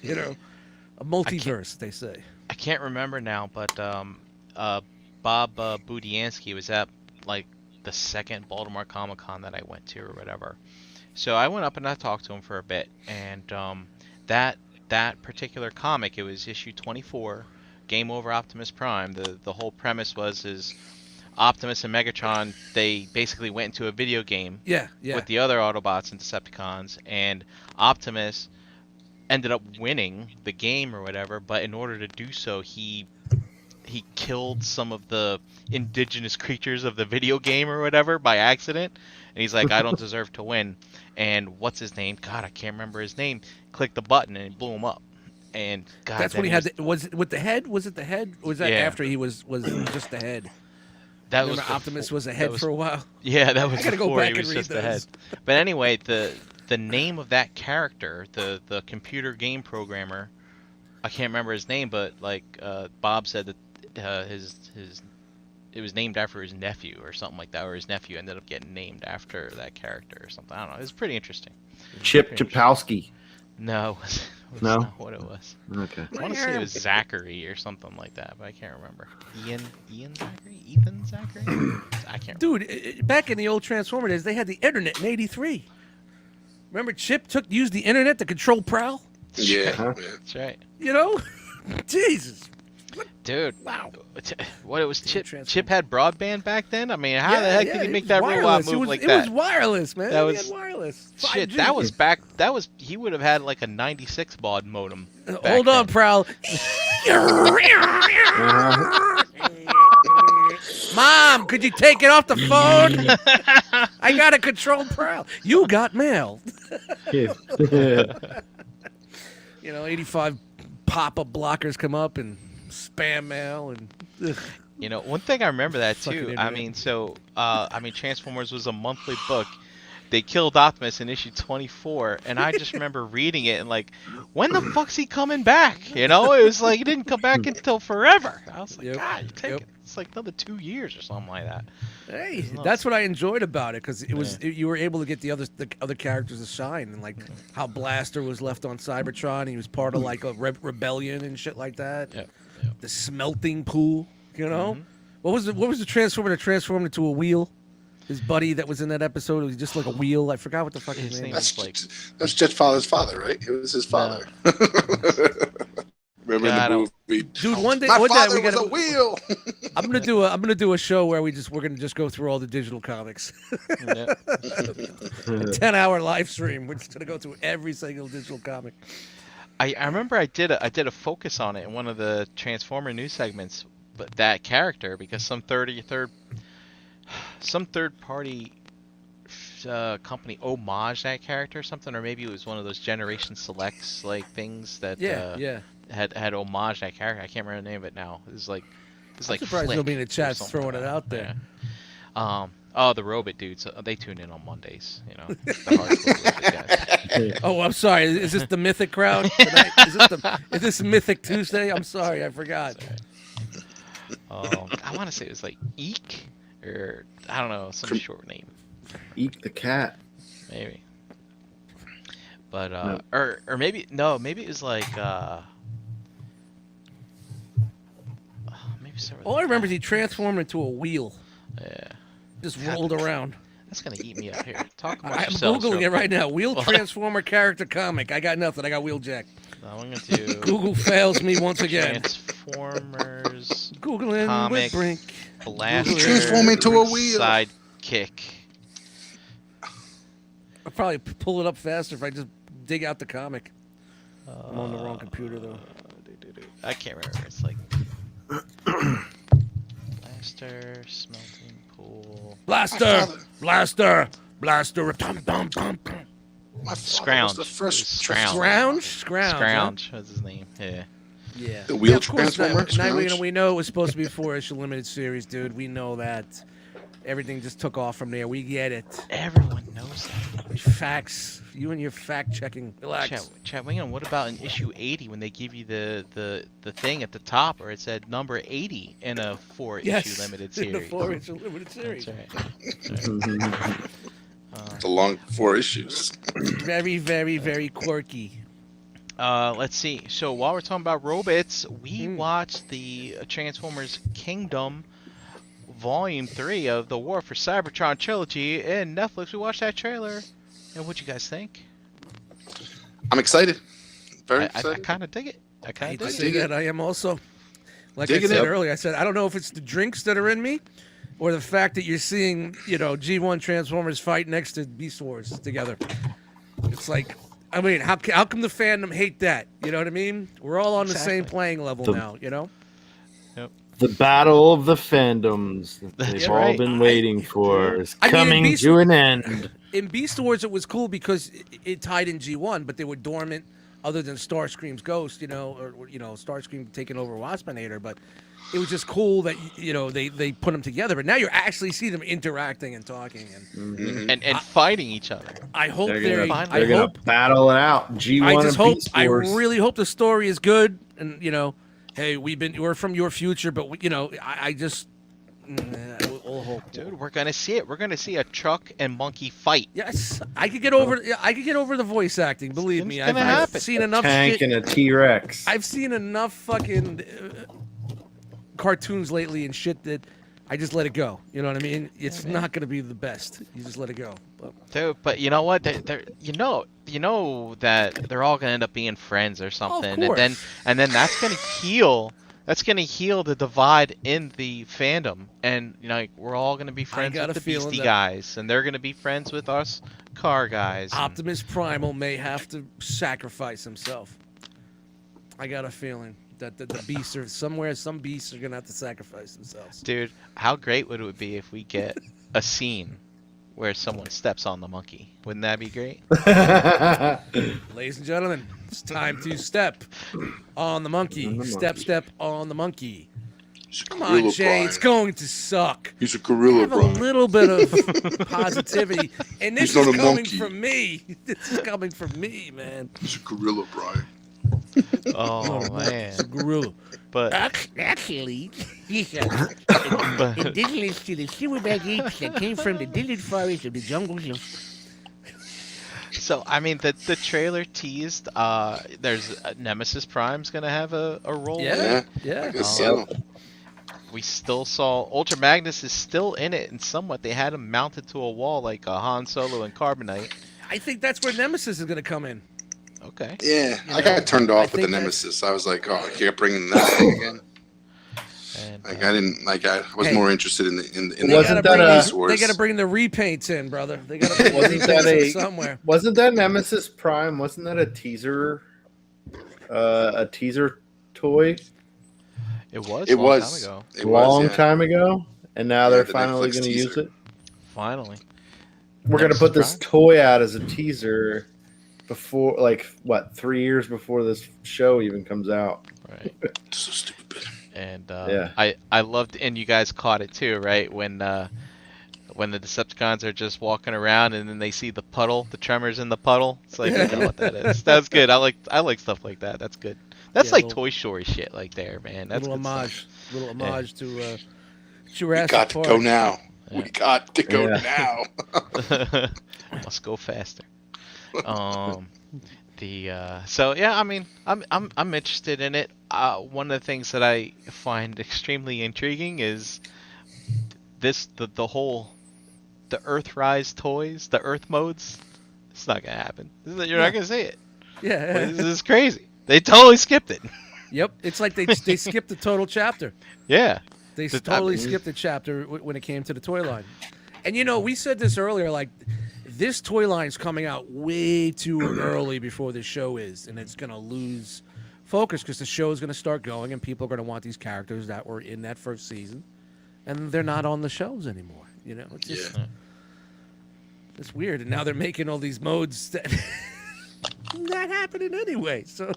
a multiverse. They say. I can't remember now, but Bob Budiansky was at like the second Baltimore Comic Con that I went to or whatever. So I went up and I talked to him for a bit, and that particular comic, it was issue 24, Game Over Optimus Prime. The whole premise is Optimus and Megatron, they basically went into a video game Yeah. with the other Autobots and Decepticons, and Optimus ended up winning the game or whatever, but in order to do so, he killed some of the indigenous creatures of the video game or whatever by accident, and he's like, I don't deserve to win. And what's his name? God, I can't remember his name. Clicked the button and it blew him up. And God, That's when he had. Was it with the head? Was it the head? Or was that Yeah. after he was just the head? that Remember was Optimus was a that head was- for a while. Yeah, that was I gotta go before back he and was read just the head. those. But anyway, the name of that character, the computer game programmer, I can't remember his name, but like Bob said that his it was named after his nephew or something like that, or his nephew ended up getting named after that character or something. I don't know. It was pretty interesting. Chip Pretty Chapowski. No, it was No? not what it was. Okay. I want to say it was Zachary or something like that, but I can't remember. Ethan Zachary? I can't remember. Dude, back in the old Transformer days, they had the internet in '83. Remember, Chip used the internet to control Prowl. Yeah. Huh? yeah. That's right. Jesus. Dude, Wow. what it was Chip Transform. had broadband back then? I mean, how the heck did he it make was that robot wireless. move it was, like it that? was wireless, man. That He was- had wireless. Shit, 5G. that was he would have had like a 96 baud modem. back Hold on, then. Prowl. Mom, could you take it off the phone? I gotta control Prowl. You got mail. Yeah. 85 pop-up blockers come up and spam mail and. Ugh. You know, one thing I remember that Fucking too. internet. Transformers was a monthly book. They killed Optimus in issue 24, and I just remember reading it and like, when the fuck's he coming back? It was like he didn't come back until forever. I was like, Yep, God, you take yep. it. It's like another 2 years or something like that. Hey, It's nuts. that's what I enjoyed about it because you were able to get the other characters to shine, and like how Blaster was left on Cybertron, he was part of like a rebellion and shit like that. Yep. The smelting pool, What was the Transformer that transformed into a wheel? His buddy that was in that episode was just like a wheel. I forgot what the fuck his His name name was. That's Jetfather's father, right? It was his father. Remember God, in the movie? Dude, one day My we father was gotta. a wheel. I'm gonna do a show where we're gonna just go through all the digital comics. Yep. A 10-hour live stream. We're just gonna go through every single digital comic. I remember I did a focus on it in one of the Transformer news segments, but that character because some third party company homaged that character or something, or maybe it was one of those Generation Selects like things that had homaged that character. I can't remember the name of it now. It's like I'm surprised Flick nobody in the or chat's something throwing like it that. out there. Yeah. Oh, the Robot dudes. They tune in on Mondays. The hardcore Robot guys. Oh, I'm sorry. Is this the Mythic crowd tonight? Is this Mythic Tuesday? I'm sorry, I forgot. I want to say it was like Eek, or I don't know, some short name, Eat the cat. maybe. But No. or maybe it was like maybe several. All I remember is he transformed into a wheel, Yeah, just rolled around. that's gonna eat me up here. Talk about I'm yourselves googling real it right quick. now. Wheel Transformer character comic. I got nothing. I got Wheeljack. I'm gonna do Google fails me once again. Transformers Googling Comic. with Brink. Blaster Transform into a wheel. Sidekick. I'll probably pull it up faster if I just dig out the comic. I'm on the wrong computer though. I can't remember. It's like blaster, smelting pool, Blaster, blaster, blaster. Dum, dum, dum, dum. My father Scrounge. was the first Scrounge. Scrounge. Scrounge. What's his name? Yeah. Yeah. The wheel of course not. transformer, Now Scrounge? we know it was supposed to be a 4-issue limited series, dude. We know that. Everything just took off from there. We get it. Everyone knows that. Facts. You and your fact checking. Relax. Chat Wingham, what about in issue 80 when they give you the thing at the top where it said number 80 in a 4-issue limited in the series? 4-issue limited series. That's right. It's a long 4 issues. Very, very, very quirky. Let's see. So while we're talking about robots, we watched the Transformers Kingdom Volume 3 of the War for Cybertron trilogy in Netflix. We watched that trailer. And what'd you guys think? I'm excited. Very I excited. kind of dig it. I I kind hate of to dig say it. that. I am also. Like Digging I said it. earlier, I said I don't know if it's the drinks that are in me, or the fact that you're seeing, G1 Transformers fight next to Beast Wars together. It's like, I mean, how come the fandom hate that? You know what I mean? We're all on the same Exactly. playing level now. The battle of the fandoms that That's they've all right. been waiting for is I mean, in coming Beast- to an end. In Beast Wars, it was cool because it tied in G1, but they were dormant, other than Starscream's ghost, or Starscream taking over Waspinator. But it was just cool that they put them together. But now you actually see them interacting and talking, and And fighting each other. I hope They're I gonna hope battle it out. G1 I just and hope Beast I Wars. really hope the story is good, and hey, we're from your future, but I just we'll hope. Dude, we're gonna see it. We're gonna see a truck and monkey fight. Yes, I could get over. I could get over the voice acting. Believe me, It's gonna I've happen. seen enough Tank shit. and a T-Rex. I've seen enough fucking cartoons lately and shit that I just let it go. You know what I mean? It's not gonna be the best. You just let it go. Dude, but you know what? You know that they're all gonna end up being friends or something, course. and then that's gonna heal. That's gonna heal the divide in the fandom, and we're all gonna be friends got with a the feeling Beastie that- guys, and they're gonna be friends with us car guys. and- Optimus Primal may have to sacrifice himself. I got a feeling that the beasts are somewhere. Some beasts are gonna have to sacrifice themselves. Dude, how great would it be if we get a scene where someone steps on the monkey? Wouldn't that be great? Ladies and gentlemen, it's time to step on the monkey. On the Step monkey. on the monkey. He's a Come gorilla, on, Jay. Brian. It's going to suck. He's a gorilla, Have a Brian. little bit of positivity, and this He's not is a coming monkey. from me. This is coming from me, man. He's a gorilla, Brian. Oh man, It's a gorilla. but Actually, these are indigenous to the silverback apes that came from the distant forests of the jungles of... so I mean the trailer teased there's Nemesis Prime's gonna have a role. in it. Yeah, I yeah. guess so. We still saw Ultra Magnus is still in it, and somewhat they had him mounted to a wall like Han Solo and Carbonite. I think that's where Nemesis is going to come in. Okay. Yeah, You I know, got turned I off with the think that- Nemesis. I was like, oh, you're bringing that thing again. And, Like I didn't like. I was Hey. more interested in the in They the Wasn't gotta bring that a- these- Beast Wars. They got to bring the repaints in, brother. They got to bring the Wasn't repaints that in a- somewhere. Wasn't that Nemesis Prime? Wasn't that a teaser toy it was It a long was. time ago. It long was, yeah. time ago? And now Yeah, they're the finally Netflix going to use teaser. it. Finally. We're going to Nemesis put this Prime? toy out as a teaser before, 3 years before this show even comes out. Right. So stupid. And Yeah. I loved, and you guys caught it too, right? When the Decepticons are just walking around and then they see the puddle, the tremors in the puddle. It's like, you know what that is. That's good. I like stuff like that. That's good. That's Yeah, like little- Toy Story shit, like there, man. That's Little good homage, stuff. little homage to We Jurassic got to Park. go now. Yeah. We got to go Yeah. now. Must go faster. So yeah, I mean, I'm interested in it. One of the things that I find extremely intriguing is the Earthrise toys, the Earth modes. It's not gonna happen. You're not gonna see it. Yeah. This is crazy. They totally skipped it. Yep. It's like they skipped the total chapter. Yeah. They The- totally I mean- skipped the chapter when it came to the toy line. And we said this earlier, like this toy line's coming out way too early before the show is, and it's gonna lose focus because the show is going to start going and people are going to want these characters that were in that first season, and they're not on the shows anymore. You know, it's just it's weird. And now they're making all these modes that not happening anyway. So,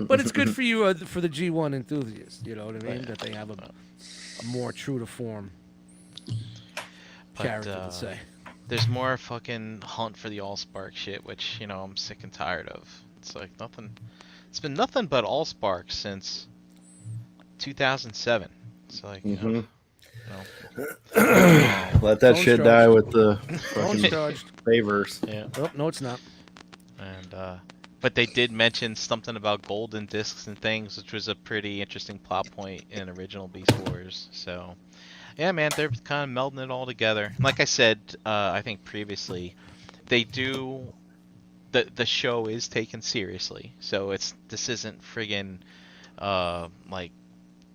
but it's good for you for the G1 enthusiasts. You know what I mean? That they have a more true to form character to say. There's more fucking hunt for the Allspark shit, which, you know, I'm sick and tired of. It's like nothing. It's been nothing but Allspark since 2007. It's like, you know, Let that Phone shit charged. die with the Phone's fucking charged. favors. yeah. Oh, no, it's not. And but they did mention something about golden discs and things, which was a pretty interesting plot point in original Beast Wars. So, yeah, man, they're kind of melding it all together. Like I said, I think previously, they do. The show is taken seriously, so this isn't friggin' like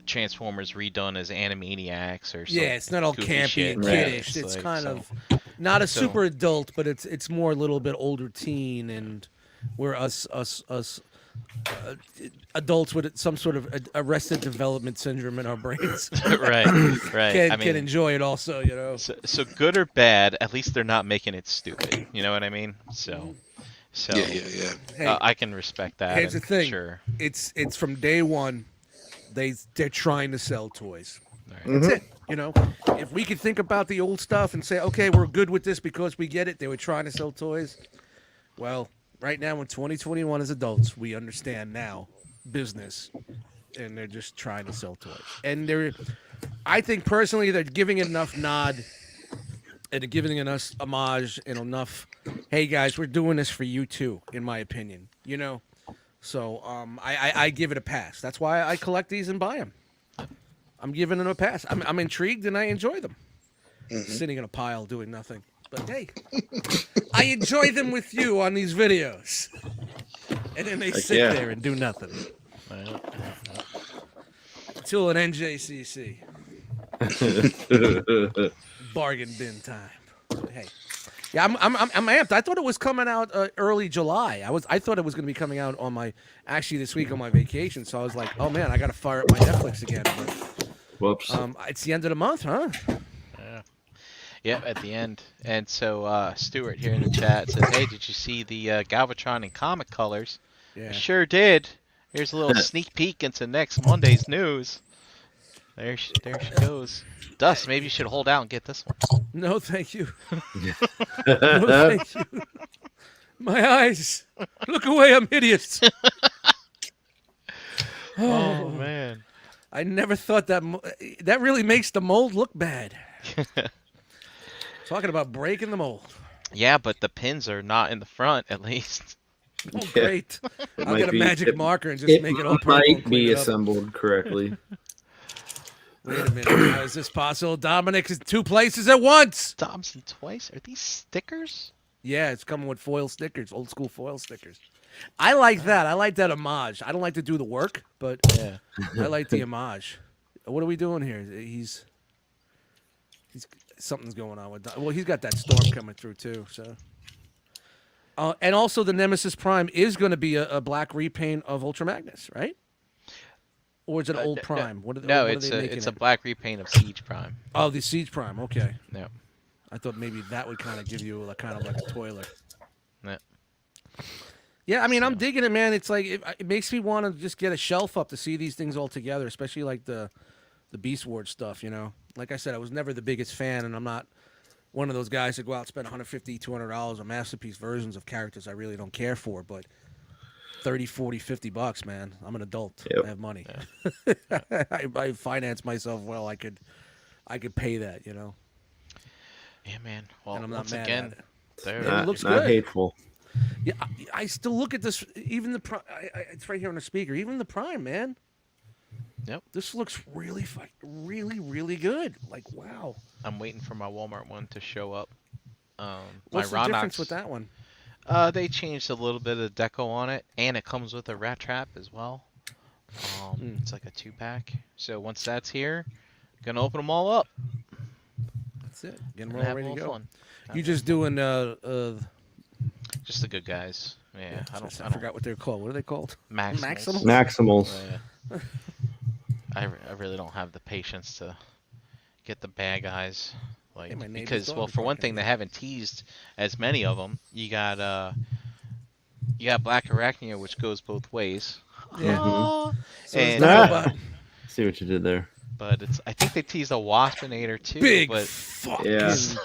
Transformers redone as Animaniacs or something. Yeah, it's not all goofy campy shit, and right? kiddish. It's like, kind so- of not a so- super adult, but it's more a little bit older teen, and we're us adults with some sort of arrested development syndrome in our brains right. can enjoy it also. You know. So good or bad, at least they're not making it stupid. You know what I mean? So Yeah. Hey, I can respect that. here's the and thing. Sure. It's from day one. They're trying to sell toys. Right. That's it. You know, if we could think about the old stuff and say, okay, we're good with this because we get it. They were trying to sell toys. Well, right now in 2021 as adults, we understand now business, and they're just trying to sell toys. And I think personally, they're giving it enough nod and they're giving it enough homage and enough, hey guys, we're doing this for you too, in my opinion. You know, so I give it a pass. That's why I collect these and buy them. I'm giving them a pass. I'm intrigued and I enjoy them. Sitting in a pile doing nothing. But hey, I enjoy them with you on these videos. And then they sit yeah. there and do nothing. Until an NJCC. Bargain bin time. But hey. Yeah, I'm amped. I thought it was coming out early July. I thought it was going to be coming out on this week on my vacation. So I was like, oh man, I got to fire up my Netflix again. But, Whoops. it's the end of the month, huh? Yeah, at the end. And so Stuart here in the chat says, "Hey, did you see the Galvatron in comic colors?" Yeah. I sure did. Here's a little sneak peek into next Monday's news. There she goes. Dust, maybe you should hold out and get this one. No, thank you. No, thank you. My eyes. Look away, I'm hideous. Oh man. I never thought that that really makes the mold look bad. Talking about breaking the mold. Yeah, but the pins are not in the front, at least. Oh, great. I'll might get a be- magic marker and just make it all purple. might and clean be it up. assembled correctly. Wait a minute. How is this possible? Dominic is 2 places at once. Thompson twice? Are these stickers? Yeah, it's coming with foil stickers, old school foil stickers. I like that. I like that homage. I don't like to do the work, but Yeah. I like the homage. What are we doing here? He's something's going on with. Well, he's got that storm coming through too. So, and also the Nemesis Prime is going to be a black repaint of Ultra Magnus, right? Or is it old Prime? What are No, they making it's a it? black repaint of Siege Prime. Oh, the Siege Prime. Okay, No. I thought maybe that would kind of give you kind of like a toiler. No. Yeah, I mean, I'm digging it, man. It's like it makes me want to just get a shelf up to see these things all together, especially like the Beast Wars stuff. You know, like I said, I was never the biggest fan, and I'm not one of those guys that go out and spend $150, $200 on masterpiece versions of characters I really don't care for. But 30, 40, $50, man. I'm an adult. Yep. I have money. I finance myself well. I could pay that. You know, Yeah, man. Well, and I'm not once mad again, at it. there. it looks not good. hateful. Yeah, I still look at this. Even the Prime, it's right here on the speaker. Even the Prime, man. Yep. This looks really, really good. Like, wow. I'm waiting for my Walmart one to show up. What's my the difference Ronox, with that one? They changed a little bit of deco on it, and it comes with a rat trap as well. It's like a 2-pack. So once that's here, gonna open them all up. That's it. Get them and all have a ready to little go. fun. You just doing Just Just the good guys. Yeah, I I don't. forgot what they're called. What are they called? Maximals. Maximals? Maximals. Yeah. I really don't have the patience to get the bad guys. Like Hey, my neighbor's because dog well, is for one barking thing, they again. haven't teased as many of them. You got Black Arachnia, which goes both ways. Yeah. Mhm. So is And Dinobot. See what you did there. but I think they teased a Waspinator too. Big but fuck. Yeah. it's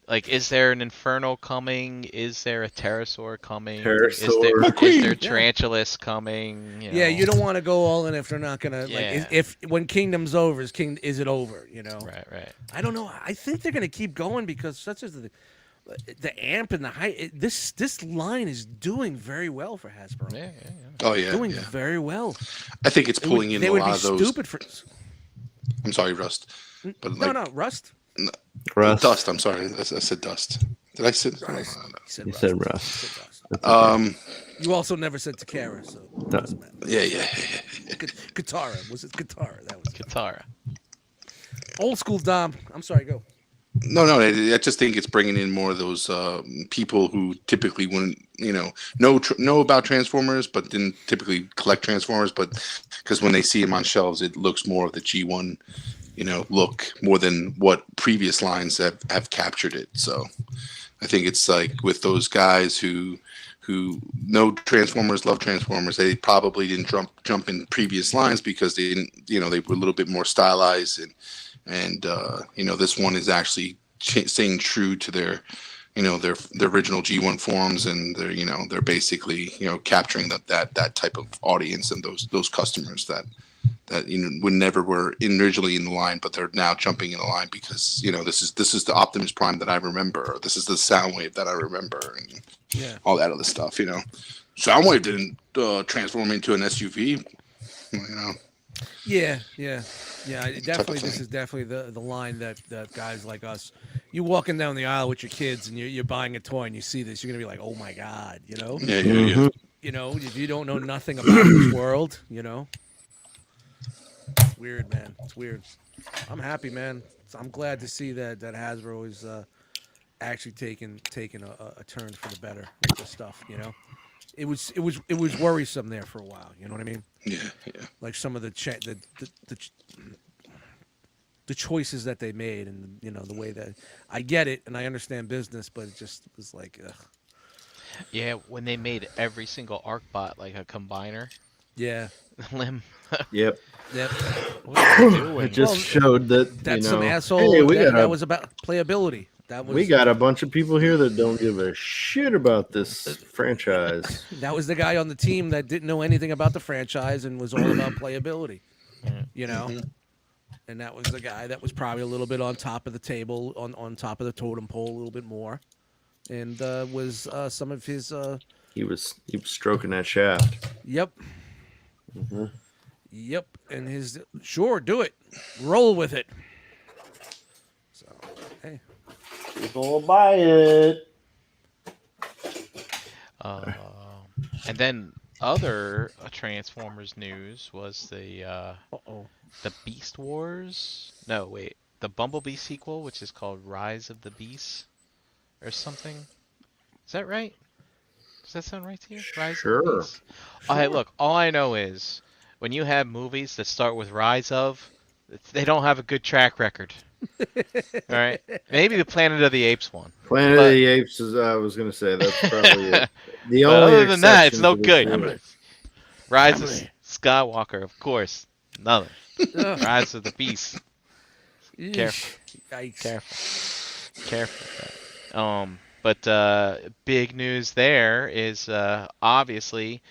like, is there an Inferno coming? Is there a Pterosaur coming? Pterosaur. Is there Yeah. Tarantulas coming? Yeah, you don't want to go all in if they're not gonna Yeah. like. If when Kingdom's over, is it over? You know. Right. I don't know. I think they're gonna keep going because such as the amp and the height. This line is doing very well for Hasbro. Yeah. Oh yeah, Doing yeah. very well. I think it's It would- pulling in they a would lot be of those. stupid for. I'm sorry, Rust. But No, like no, Rust. Rust. Dust. I'm sorry, I said Dust. Did I say? He You said Rust. Rust. He said Rust. That's okay. You also never said Takara, so it doesn't matter. Yeah. Katara. Was it Katara? That was Katara. old school Dom. I'm sorry, go. No. I just think it's bringing in more of those people who typically wouldn't, know about Transformers, but didn't typically collect Transformers. But because when they see them on shelves, it looks more of the G1, look more than what previous lines have captured it. So I think it's like with those guys who know Transformers, love Transformers, they probably didn't jump in previous lines because they didn't, they were a little bit more stylized and this one is actually staying true to their original G1 forms, and they're basically capturing that type of audience and those customers that would never were originally in the line, but they're now jumping in the line because this is the Optimus Prime that I remember, or this is the Soundwave that I remember, and all that other stuff. Soundwave didn't transform into an SUV. Yeah. Definitely, this thing. is definitely the line that guys like us. You walking down the aisle with your kids and you're buying a toy and you see this, you're gonna be like, oh my god, Yeah. Mhm. if you don't know nothing about this world, It's weird, man. It's weird. I'm happy, man. I'm glad to see that Hasbro is actually taking a turn for the better with this stuff. It was worrisome there for a while. You know what I mean? Yeah. Like some of the choices that they made, and the way that I get it and I understand business, but it just was like, ugh. Yeah, when they made every single ArcBot like a combiner Yeah. limb. Yep. Yep. What are they doing? It just Well, showed that That's you some know, asshole. Hey, we that got was about playability. That was we got a bunch of people here that don't give a shit about this franchise. that was the guy on the team that didn't know anything about the franchise and was all about playability. And that was the guy that was probably a little bit on top of the table, on top of the totem pole a little bit more, and was some of his. He was stroking that shaft. Yep. Yep, and his sure do it, roll with it. So hey, People will buy it. And then other Transformers news was the Beast Wars. No, wait, the Bumblebee sequel, which is called Rise of the Beasts, or something. Is that right? Does that sound right to you? Rise of the Sure. Beasts? Oh, hey, look, all I know is when you have movies that start with Rise of, they don't have a good track record. All right, maybe the Planet of the Apes one. Planet But- of the Apes is. I was gonna say that's probably it. The But only other than that, it's exception no to this good. rule. Rise of Skywalker, of course, nothing. Ugh. Rise of the Beast. Eesh. Careful. Yikes. Careful with that. But big news there is obviously,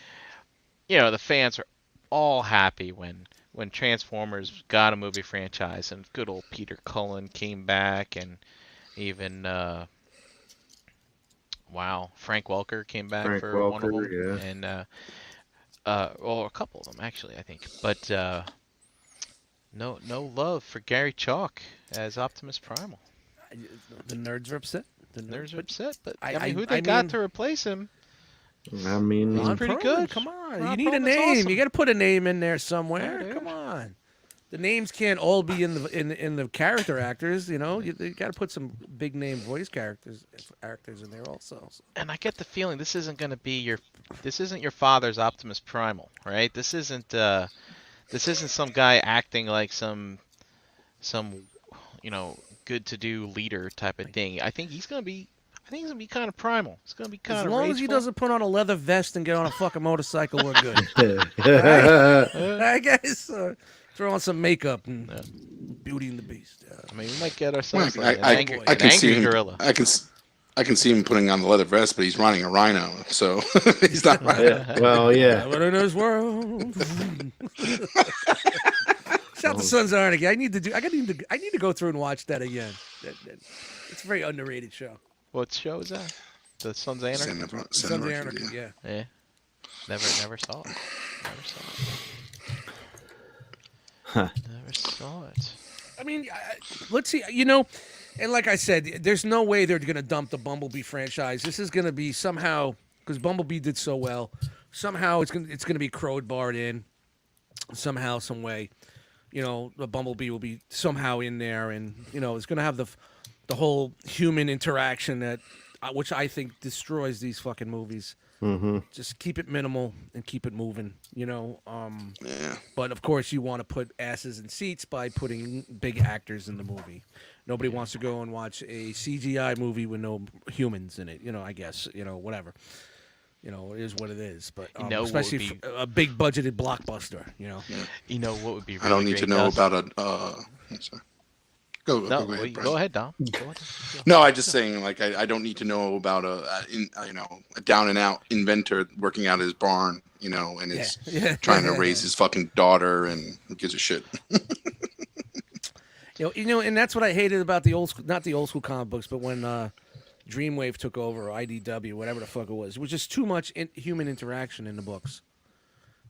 the fans are all happy when Transformers got a movie franchise, and good old Peter Cullen came back, and even Frank Welker came back Frank for one of them, Welker, yeah. and a couple of them actually, I think, but no love for Gary Chalk as Optimus Primal. The nerds are upset. The Nerds are upset, but I- I mean, who I they got mean- to replace him? I mean, He's pretty Perlman, good. Come on, Ron you need a Perlman's name. awesome. You got to put a name in there somewhere. Yeah. Come on. the names can't all be in the character actors. You know, you got to put some big name voice actors in there also. So. And I get the feeling this isn't going to be this isn't your father's Optimus Primal, right? This isn't some guy acting like some good to do leader type of thing. I think he's gonna be kind of primal. It's gonna be kind of as long as he doesn't put on a leather vest and get on a fucking motorcycle, we're good. I guess throw on some makeup and Beauty and the Beast. I mean, we might get ourselves I an can see angry him. gorilla. I can see him putting on the leather vest, but he's riding a rhino, so he's not riding. Yeah. Well, yeah. But in this world. Shout to Sons of Anarchy. I need to go through and watch that again. It's a very underrated show. What show is that? The Sons of Anarchy? Sons of Anarchy, yeah. Yeah. Never saw it. Never saw it. Huh. Never saw it. I mean, let's see. You know, and like I said, there's no way they're going to dump the Bumblebee franchise. This is going to be somehow, because Bumblebee did so well, somehow it's going to be crowbarred in somehow, some way. You know, the Bumblebee will be somehow in there, and you know, it's going to have the whole human interaction that, which I think destroys these fucking movies. Mm-hmm. Just keep it minimal and keep it moving. You know. Yeah. But of course, you want to put asses in seats by putting big actors in the movie. Nobody wants to go and watch a CGI movie with no humans in it. You know, I guess. You know, whatever. You know, it is what it is. But especially for a big budgeted blockbuster. You know. You know what would be? Really I don't need to know about a. Sorry. Go No, ahead, go ahead, Dom. Go ahead. No, I'm just saying, like, I don't need to know about a down and out inventor working out of his barn, you know, and is trying to raise his fucking daughter, and who gives a shit. You know, and that's what I hated about the old school, not the old school comic books, but when Dreamwave took over, or IDW, whatever the fuck it was just too much human interaction in the books.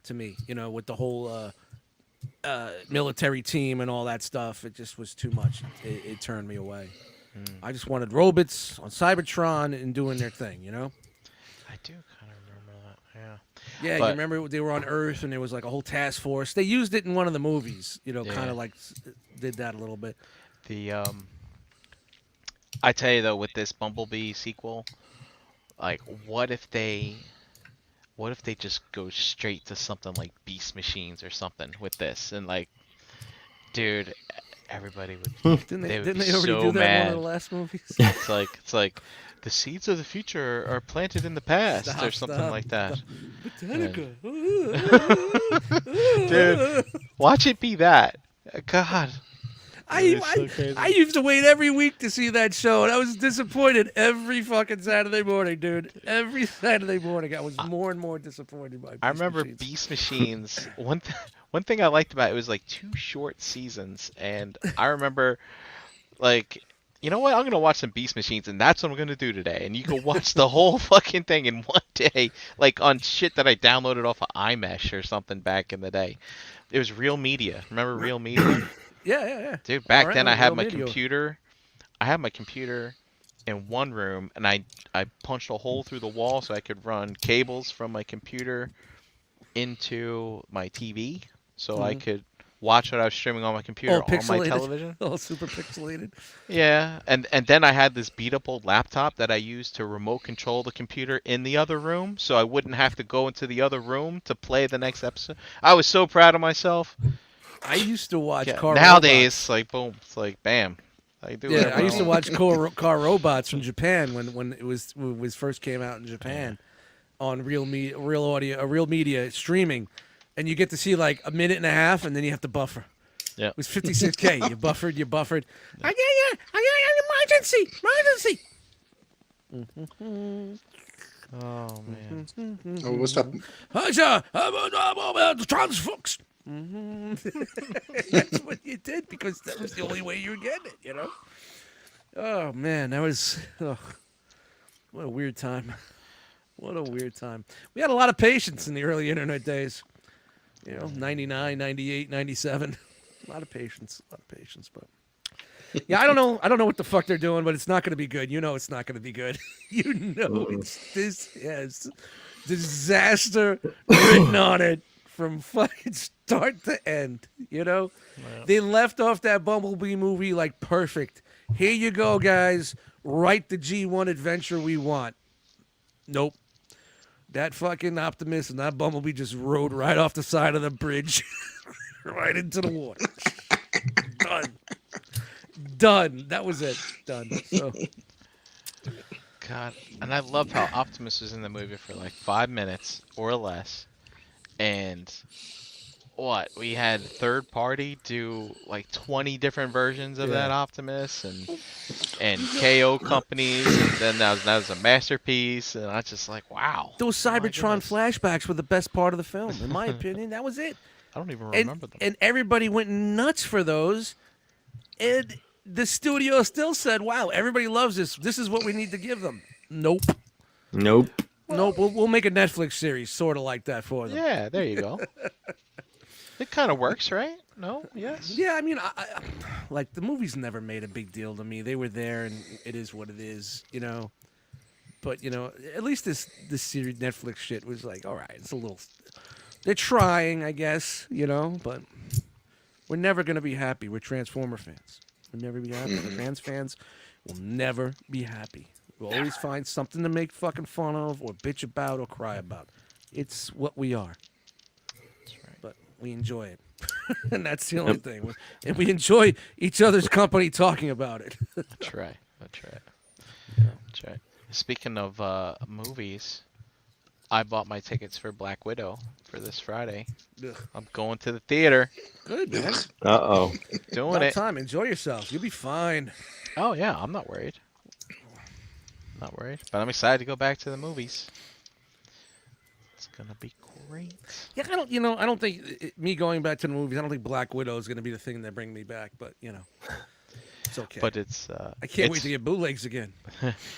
To me, you know, with the whole military team and all that stuff, it just was too much. It turned me away. I just wanted robots on Cybertron and doing their thing, you know. I do kind of remember that. Yeah. Yeah, But- you remember they were on Earth and there was like a whole task force. They used it in one of the movies, you know, kind Yeah. of like did that a little bit. I tell you though, with this Bumblebee sequel, like, what if they just go straight to something like Beast Machines or something with this, and like, dude, everybody would. Didn't They they, would didn't be they already so do that in mad. one of the last movies? It's like the seeds of the future are planted in the past, or something Stop. like that. Botanica. Dude, watch it be that. God. I It's so crazy. used to wait every week to see that show, and I was disappointed every fucking Saturday morning, dude. Every Saturday morning, I was more and more disappointed by. I Beast remember Machines. Beast Machines. One thing I liked about it was like 2 short seasons, and I remember, like, you know what? I'm gonna watch some Beast Machines, and that's what I'm gonna do today. And you can watch the whole fucking thing in one day, like on shit that I downloaded off of iMesh or something back in the day. It was Real Media. Remember Real Media? Yeah. Dude, back Alright, then I had Real my Media. computer. I had my computer in one room, and I punched a hole through the wall so I could run cables from my computer into my TV, so I could watch what I was streaming on my computer on my pixelated. television. All super pixelated. Yeah, and then I had this beat up old laptop that I used to remote control the computer in the other room, so I wouldn't have to go into the other room to play the next episode. I was so proud of myself. I used to watch Yeah, Car nowadays, like boom, it's like bam. I do Yeah, whatever I used to want. watch Car Robots from Japan when it was first came out in Japan on Real Media streaming, and you get to see like a minute and a half, and then you have to buffer. Yeah. It was 56K. You buffered. I emergency. Oh man. Oh, what's up? Transfox. That's what you did because that was the only way you were getting it, you know. Oh man, that was what a weird time. What a weird time. We had a lot of patience in the early internet days. You know, 99, 98, 97. A lot of patience, but yeah, I don't know what the fuck they're doing, but it's not going to be good. You know, it's not going to be good. You know, it's disaster written on it from fucking start to end. You know, Yeah. they left off that Bumblebee movie like perfect. Here you go, guys. Write the G1 adventure we want. Nope. That fucking Optimus and that Bumblebee just rode right off the side of the bridge, right into the water. Done. Done. That was it. Done. So. God, and I love how Optimus was in the movie for like 5 minutes or less, and what we had third party do like 20 different versions of that Optimus, and KO companies, and then that was a masterpiece, and I was just like, wow. Those Oh my Cybertron goodness. flashbacks were the best part of the film, in my opinion. That was it. I don't even And, remember them. and everybody went nuts for those. And the studio still said, wow, everybody loves this. This is what we need to give them. Nope. Nope. Nope. We'll make a Netflix series sort of like that for them. Yeah, there you go. It kind of works, right? No? Yes? Yeah, I mean, like, the movies never made a big deal to me. They were there, and it is what it is, you know? But, you know, at least this series, Netflix shit was like, all right, it's a little... They're trying, I guess, you know? But we're never going to be happy. We're Transformer fans. We'll never be happy. The fans will never be happy. We'll always find something to make fucking fun of or bitch about or cry about. It's what we are. That's right. But we enjoy it. And that's the only thing. And we enjoy each other's company talking about it. That's right. That's right. That's right. Speaking of movies, I bought my tickets for Black Widow for this Friday. Ugh. I'm going to the theater, Good, man. Uh-oh. doing About it. time. Enjoy yourself. You'll be fine. Oh yeah, I'm not worried. Not worried, but I'm excited to go back to the movies. It's gonna be great. Yeah, I don't think me going back to the movies, I don't think Black Widow is going to be the thing that bring me back, but, you know, it's okay. But it's I can't wait to get bootlegs again.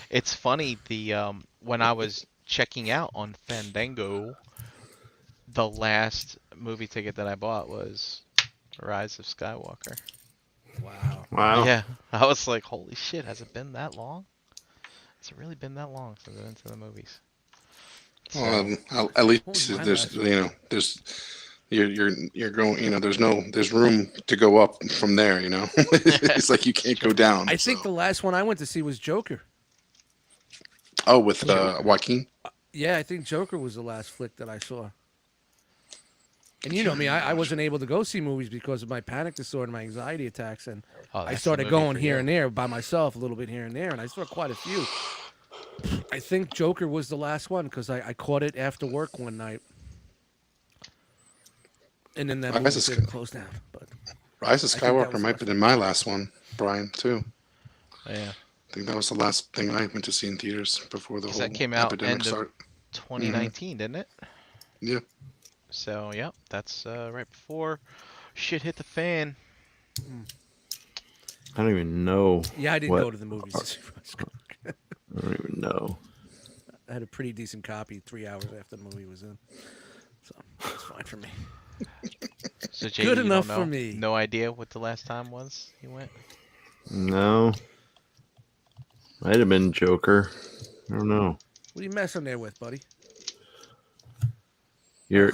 It's funny, the when I was checking out on Fandango, the last movie ticket that I bought was Rise of Skywalker. Wow. Wow. Yeah, I was like, holy shit, has it been that long? Has it really been that long since I've been to the movies? At least Holy there's my you're going, there's room to go up from there, it's like you can't go down. I think so. the last one I went to see was Joker. Oh, with Joaquin. Yeah, I think Joker was the last flick that I saw. And you know me, I wasn't able to go see movies because of my panic disorder, my anxiety attacks, and Oh, I that's the started movie going for here you. and there by myself, a little bit here and there, and I saw quite a few. I think Joker was the last one because I caught it after work one night. And then that Rise movie of didn't close down. But Rise of I think that Skywalker was might have been my last one, Brian, too. Yeah, I think that was the last thing I went to see in theaters before the 'cause whole that came out epidemic end of started. 2019, didn't it? Yeah. So, yeah, that's right before shit hit the fan. I don't even know. yeah, I didn't what- go to the movies to see Rise of Skywalker. I don't even know. I had a pretty decent copy 3 hours after the movie was in. So it's fine for me. So, JD, Good you enough don't know? for me. No idea what the last time was you went? No. Might have been Joker. I don't know. What are you messing there with, buddy? You're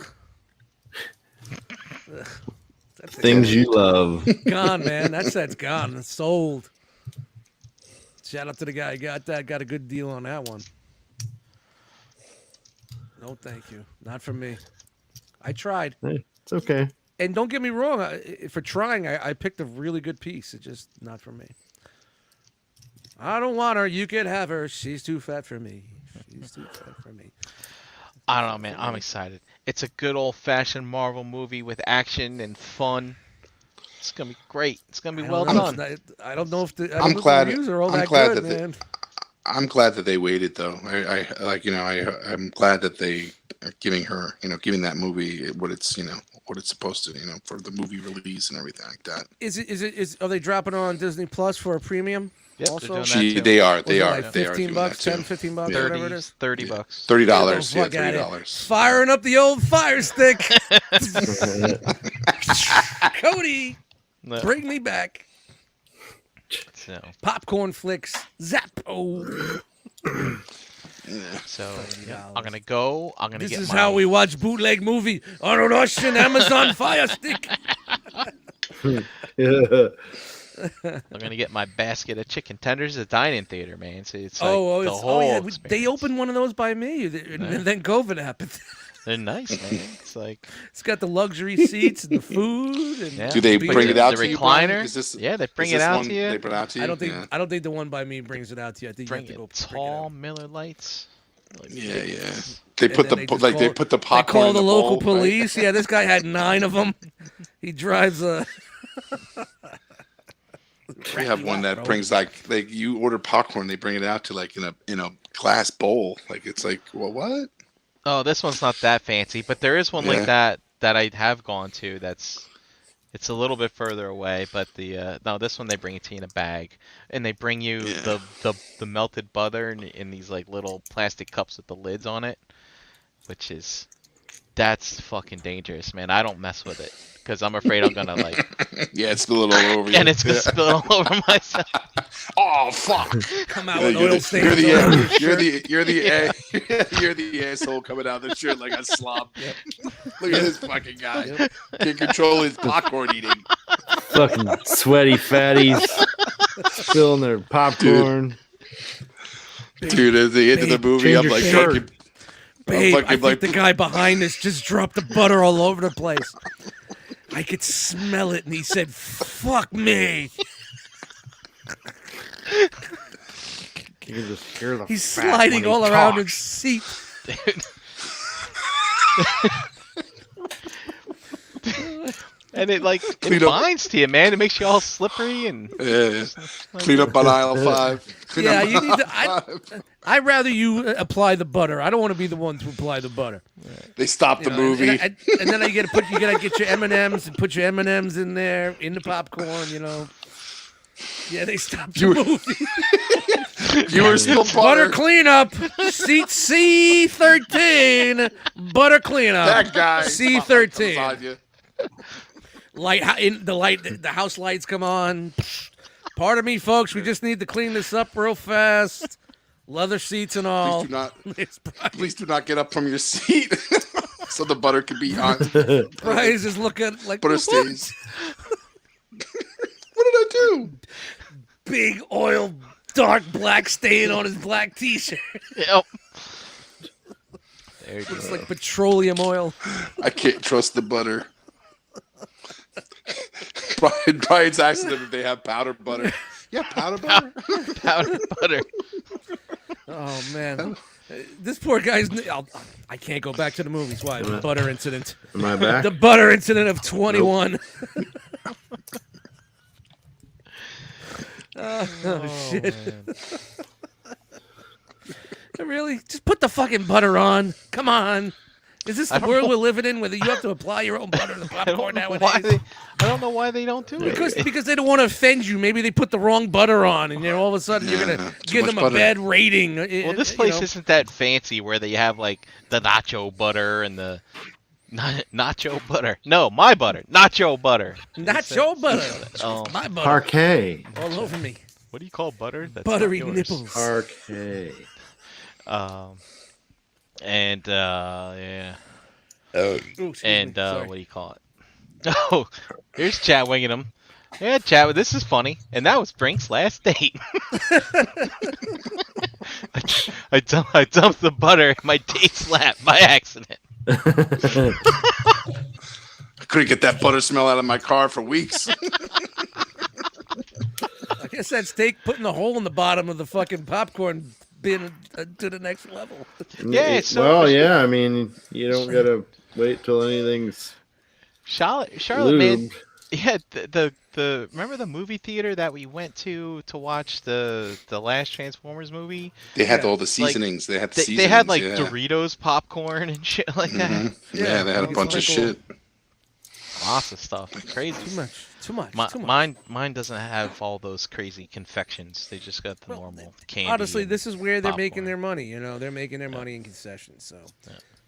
That's things you love. gone, man. That set's gone. It's sold. Shout out to the guy who got that. Got a good deal on that one. No, thank you. Not for me. I tried. Hey, it's okay. And don't get me wrong. For trying, I picked a really good piece. It's just not for me. I don't want her. You can have her. She's too fat for me. She's too fat for me. I don't know, man. I'm excited. It's a good old-fashioned Marvel movie with action and fun. It's gonna be great. It's gonna be well done. I don't know if the I'm glad- reviews are all I'm that glad good, that they- man. I'm glad that they waited, though. I'm glad that they are giving her, giving that movie what it's supposed to, for the movie release and everything like that. Are they dropping it on Disney Plus for a premium? Yep, they're Also, doing that too. They are. Was They it are. like They are 15 doing bucks, that 10, too. 15 bucks, Yeah. whatever it is. $30 bucks. $30. Yeah, Fuck outta here. $30. Firing up the old fire stick. Cody, No, bring me back. so, Popcorn flicks. Zap. Oh. So Yeah. I'm gonna go. I'm gonna This get is my, how we watch bootleg movie on a Russian Amazon Fire Stick. Yeah. I'm gonna get my basket of chicken tenders at Dining Theater, man. So it's like Oh, the it's, whole yeah. experience. They opened one of those by me, and Yeah. then COVID happened. They're nice, man. It's like It's got the luxury seats and the food. And yeah. Do they But bring the- it out the to you, Brian? recliner? Is this, Yeah, they bring is it this out one to you. They bring it out to you? I don't think Yeah. I don't think the one by me brings it out to you. I think Bring you have to go it bring it tall out. Miller Lights. Like, Yeah, big- yeah. They And put then the they po- just like they call- put the They popcorn call in the the local bowl, right? police. Yeah, this guy had 9 of them. He drives a. We have one that bro. brings like you order popcorn, they bring it out to like in a glass bowl. Like it's like, well, what? Oh, this one's not that fancy, but there is one Yeah. like that I have gone to. It's a little bit further away, but no, this one they bring it to you in a bag, and they bring you Yeah. the melted butter in these like little plastic cups with the lids on it, that's fucking dangerous, man. I don't mess with it because I'm afraid I'm gonna like, Yeah, it's a little all over you. and it's gonna Yeah. spill all over myself. Oh fuck! Come out Yeah, with oil stains. you're all over your the shirt. you're the asshole coming out of the shirt like a slob. Look at this fucking guy. Can't control his popcorn eating. Fucking sweaty fatties spilling their popcorn. Dude, at the end of the Babe, movie, change I'm your like, shirt. fucking, Babe, I fucking think like- the guy behind us just dropped the butter all over the place. I could smell it, and he said, "Fuck me." You can just hear the He's fat when sliding he all around his talks. seat. And it like Clean it up. binds to you, man. It makes you all slippery and yeah, clean up on aisle 5. Clean Yeah, up you on need to. aisle 5. I'd rather you apply the butter. I don't want to be the one to apply the butter. They stopped You the know, movie. and then you gotta get your M&Ms and put your M&Ms in there in the popcorn. You know. Yeah, they stopped the movie. You were still Butter butter. cleanup, seat C13. Butter cleanup. That guy. C13. comes on you. The house lights come on. Pardon me, folks. We just need to clean this up real fast. Leather seats and all. Please do not get up from your seat, so the butter can be on. Bryce is looking like Butter "What?" stains. What did I do? Big oil, dark black stain on his black T-shirt. yep. There you It's go. like petroleum oil. I can't trust the butter. Brian's asking them if they have powdered butter. Yeah, powdered butter. Powdered butter. Oh man, this poor guy's. I can't go back to the movies. Why? The butter incident. Am I back? The butter incident of 21. Oh, shit. man. Really? Just put the fucking butter on. Come on. Is this I the don't world know. we're living in, where you have to apply your own butter to the I don't popcorn know nowadays? I don't know why they don't do it. Because they don't want to offend you. Maybe they put the wrong butter on, and all of a sudden you're Yeah, gonna too give much them butter. a bad rating. Well, this place isn't that fancy where they have like the nacho butter and the nacho butter. No, my butter, nacho butter. not your butter. Oh, My butter Parquet. all over me. what do you call butter? That's not Buttery yours. nipples. Parquet. And yeah, Ooh, excuse and me. Sorry. what do you call it? Oh, here's Chad winging him. Yeah, Chad, this is funny. And that was Brink's last date. I dumped the butter in my date's lap by accident. I couldn't get that butter smell out of my car for weeks. I guess that's putting the hole in the bottom of the fucking popcorn bin to the next level. Yeah, it's so- well, yeah. I mean, you don't gotta wait till anything's Charlotte, man. lubed. Yeah, the remember the movie theater that we went to watch the last Transformers movie? They had Yeah. all the seasonings. They had the They seasonings. had like yeah. Doritos popcorn and shit like that. Mhm. Yeah, they had a like bunch of shit. Lots of stuff. Crazy. Too much. Mine doesn't have all those crazy confections. They just got the normal candy. Honestly, and this is where they're making popcorn. their money. You know, they're making their money in concessions, so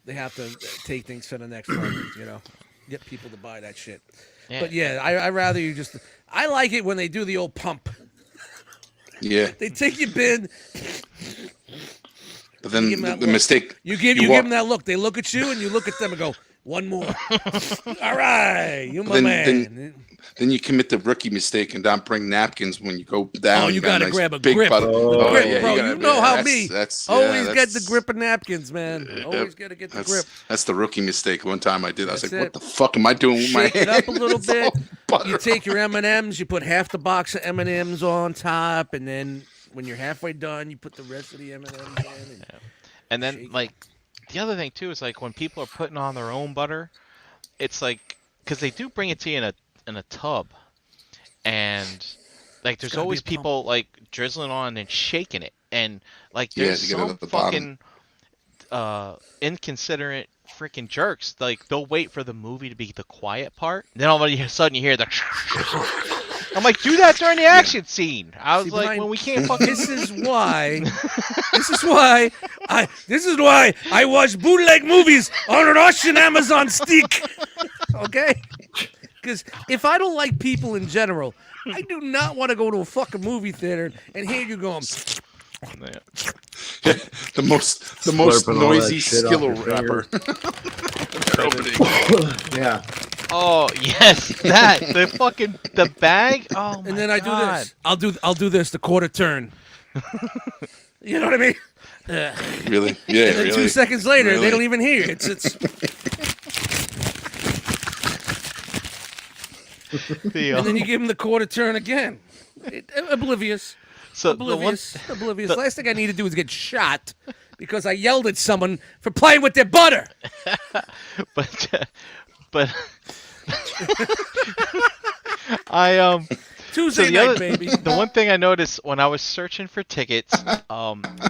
they have to take things to the next level. You know, get people to buy that shit. Yeah. But yeah, I rather you just. I like it when they do the old pump. Yeah. They take your bin, But then give 'em that the look. mistake. You give walk- them that look. They look at you and you look at them and go, one more. All right, you my Then- man. Then you commit the rookie mistake and not bring napkins when you go down. Oh, you got gotta nice grab a big grip. butter- Oh, grip, yeah, bro. gotta- You know yeah, how that's- me. That's Always get the that's- grip of napkins, man. Yep. Always gotta get the That's, grip. That's the rookie mistake. One time I did. I was That's like, it. "What the fuck am I doing with my Shake it up a little It's all bit. butter. You take your M&Ms, you put half the box of M&Ms on top, and then when you're halfway done, you put the rest of the M&Ms in. And then Shake it. like the other thing too is like when people are putting on their own butter, it's like because they do bring it to you in a tub, and like there's gotta be always a pump. people like drizzling on and shaking it, and like Yeah, there's to get it some at the bottom. fucking inconsiderate freaking jerks. Like they'll wait for the movie to be the quiet part, then all of a sudden you hear the. I'm like, do that during the action scene. I was See, like, Brian, when we can't fucking. This is why. This is why I watch bootleg movies on Russian Amazon Stick. Okay? Because if I don't like people in general, I do not want to go to a fucking movie theater and hear you going. Yeah. the most Slurping all that noisy shit off Skittle your wrapper. They're opening. Yeah. Oh yes, the bag. Oh my And then I do God. this. I'll do this, the quarter turn. You know what I mean? Really? Yeah, And then really. 2 seconds later, Really? they don't even hear it. It's The, and then you give them the quarter turn again. Oblivious. so the one, Oblivious. Last thing I need to do is get shot because I yelled at someone for playing with their butter. but I Tuesday the night, other- baby. the one thing I noticed when I was searching for tickets,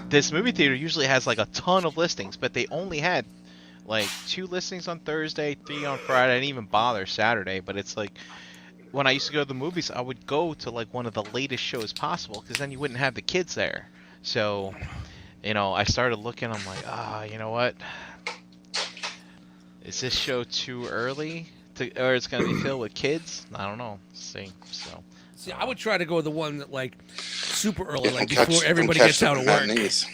this movie theater usually has like a ton of listings, but they only had like 2 listings on Thursday, 3 on Friday. I didn't even bother Saturday, but it's like when I used to go to the movies, I would go to like one of the latest shows possible because then you wouldn't have the kids there. So, you know, I started looking. I'm like, you know what? Is this show too early or it's gonna be filled with kids? I don't know. See, so. See, I would try to go to the one that like super early, like Catch- before everybody catch gets the out of work. matinees.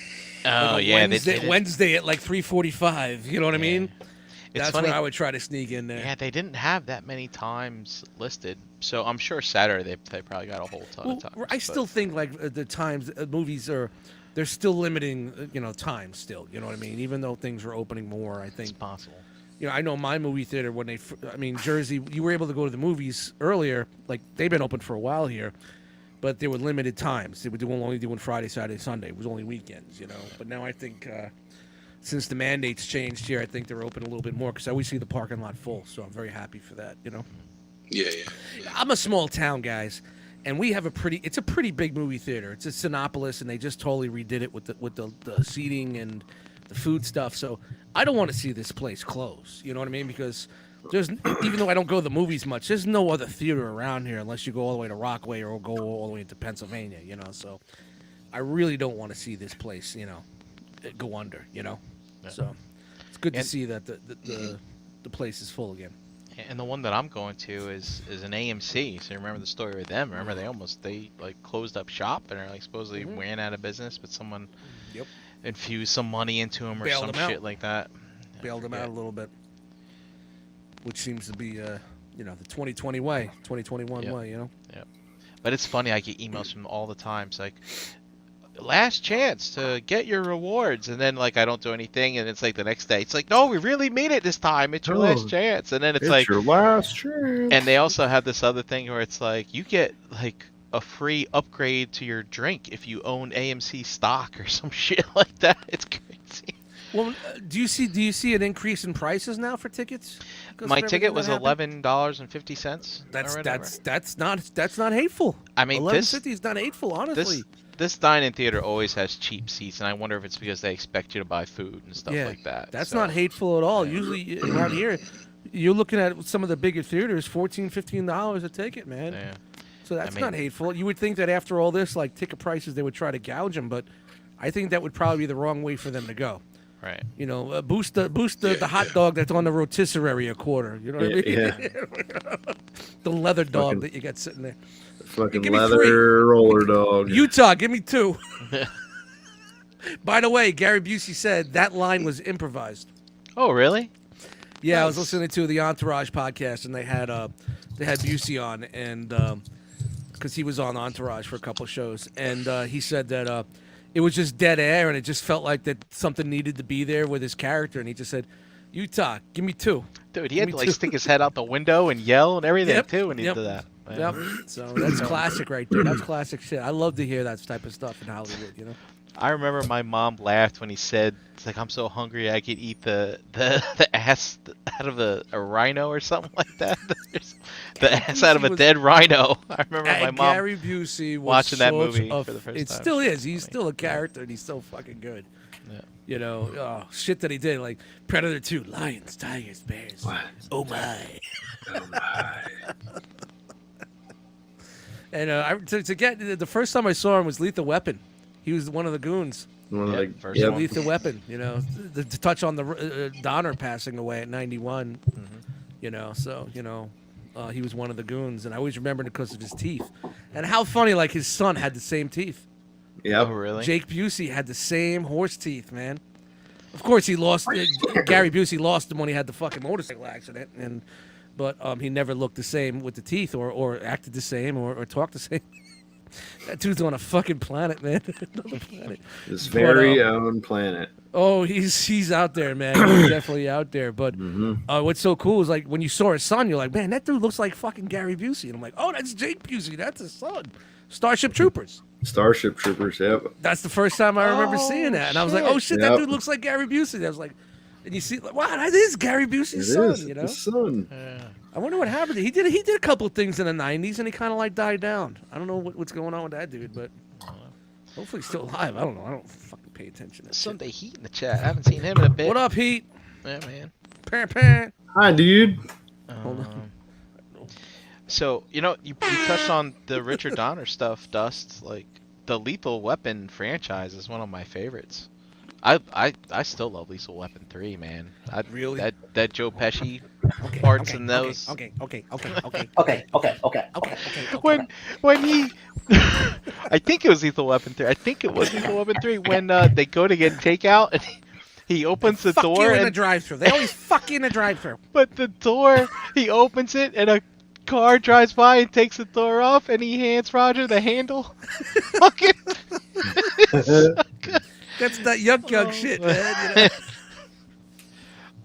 Oh Like a yeah, Wednesday, they Wednesday at like 3:45. You know what I mean? It's That's funny. when I would try to sneak in there. Yeah, they didn't have that many times listed, so I'm sure Saturday they probably got a whole ton Well, of times. I but- still think like the times movies are, they're still limiting, time still. You know what I mean? Even though things are opening more, I it's think. possible. I know my movie theater when Jersey, you were able to go to the movies earlier. Like they've been open for a while here, but they were limited times. They were only doing Friday, Saturday, Sunday. It was only weekends, But now I think since the mandates changed here, I think they're open a little bit more because I always see the parking lot full. So I'm very happy for that. Yeah, yeah. I'm a small town, guys, and we have it's a pretty big movie theater. It's at Sinopolis, and they just totally redid it with the seating and the food stuff. So I don't want to see this place close. You know what I mean? Because there's, even though I don't go to the movies much, there's no other theater around here unless you go all the way to Rockaway or go all the way into Pennsylvania. So I really don't want to see this place, go under. So it's good to And- see that the place is full again. And the one that I'm going to is an AMC. So you remember the story with them? Remember they like closed up shop and are like supposedly ran out of business, but someone Yep. infused some money into them or Bailed some them out. shit like that. Bailed them Yeah. out a little bit, which seems to be, the 2020 way, 2021 Yep. way, But it's funny, I get emails from them all the time. It's like, last chance to get your rewards, and then like I don't do anything, and it's like the next day, it's like, no, we really mean it this time. It's your Oh, last chance, and then it's It's like, your last chance. and they also have this other thing where it's like you get like a free upgrade to your drink if you own AMC stock or some shit like that. It's crazy. Well, do you see an increase in prices now for tickets? Because My of ticket everything was that happened? $11.50. That's not hateful. I mean, this $11.50 is not hateful, honestly. this dine-in theater always has cheap seats, and I wonder if it's because they expect you to buy food and stuff Yeah, like that. That's so- not hateful at all. Usually around here, you're looking at some of the bigger theaters, $14-15 a ticket, man. Yeah. So that's mean- not hateful. You would think that after all this, like ticket prices, they would try to gouge them, but I think that would probably be the wrong way for them to go. Right. Boost the hot dog that's on the rotisserie a quarter. You know what I mean? Yeah. The leather dog Fucking- that you got sitting there. Fucking Give me leather three. roller dog. Utah, give me 2. By the way, Gary Busey said that line was improvised. Oh, really? Yeah, I was Nice. listening to the Entourage podcast, and they had Busey on, and because he was on Entourage for a couple shows, and he said that it was just dead air, and it just felt like that something needed to be there with his character, and he just said, "Utah, give me 2." Dude, he had Me to like too. stick his head out the window and yell and everything Yep, too when he yep, did that. Yep. So that's classic right there. That's classic shit. I love to hear that type of stuff in Hollywood. You know. I remember my mom laughed when he said, "It's like I'm so hungry I could eat the ass out of a rhino or something like that." The ass out of a was- dead rhino. I remember my And mom. Gary Busey was watching that such movie a- for the first it time. still is. He's still a character, and he's so fucking good. Yeah. You know, shit that he did, like Predator 2, lions, tigers, bears. Oh my. And to get the first time I saw him was Lethal Weapon. He was one of the goons. One of Yeah, the- first yep. one. Lethal Weapon. You know, to touch on the Donner passing away at 91. You know, so he was one of the goons, and I always remembered it because of his teeth. And how funny, like his son had the same teeth. Oh, Yep. really? Jake Busey had the same horse teeth, man. Of course, he lost. Gary Busey lost him when he had the fucking motorcycle accident, but he never looked the same with the teeth, or acted the same, or talked the same. That dude's on a fucking planet, man. Another planet. His very But, own planet. Oh, he's out there, man. He's definitely out there. But Mm-hmm. what's so cool is like when you saw his son, you're like, man, that dude looks like fucking Gary Busey, and I'm like, oh, that's Jake Busey. That's his son. Starship Troopers. Starship Troopers. Yep. That's the first time I remember seeing that, and I was like, "Oh shit, that Yep. dude looks like Gary Busey." I was like, and you see, like, wow, that is Gary Busey's It son. is. You know, His son. Yeah. I wonder what happened. He did a couple of things in the '90s, and he kind of like died down. I don't know what's going on with that dude, but hopefully he's still alive. I don't know. I don't fucking pay attention to shit. Sunday Heat in the chat. I haven't seen him in a bit. What up, Heat? Yeah, man. Pan. Hi, dude. Hold on. So you touched on the Richard Donner stuff, Dust. Like the Lethal Weapon franchise is one of my favorites. I still love Lethal Weapon 3, man. Really? That Joe Pesci Okay, parts okay, in those. Okay. When he, I think it was Lethal Weapon 3. I think it was Lethal Weapon 3 when they go to get takeout and he opens the Fuck door you in the and drive-thru. They always fuck you in the drive-thru. but the door he opens it and a car drives by and takes the door off and he hands Roger the handle. Fucking. That's that yuk shit, man. You know?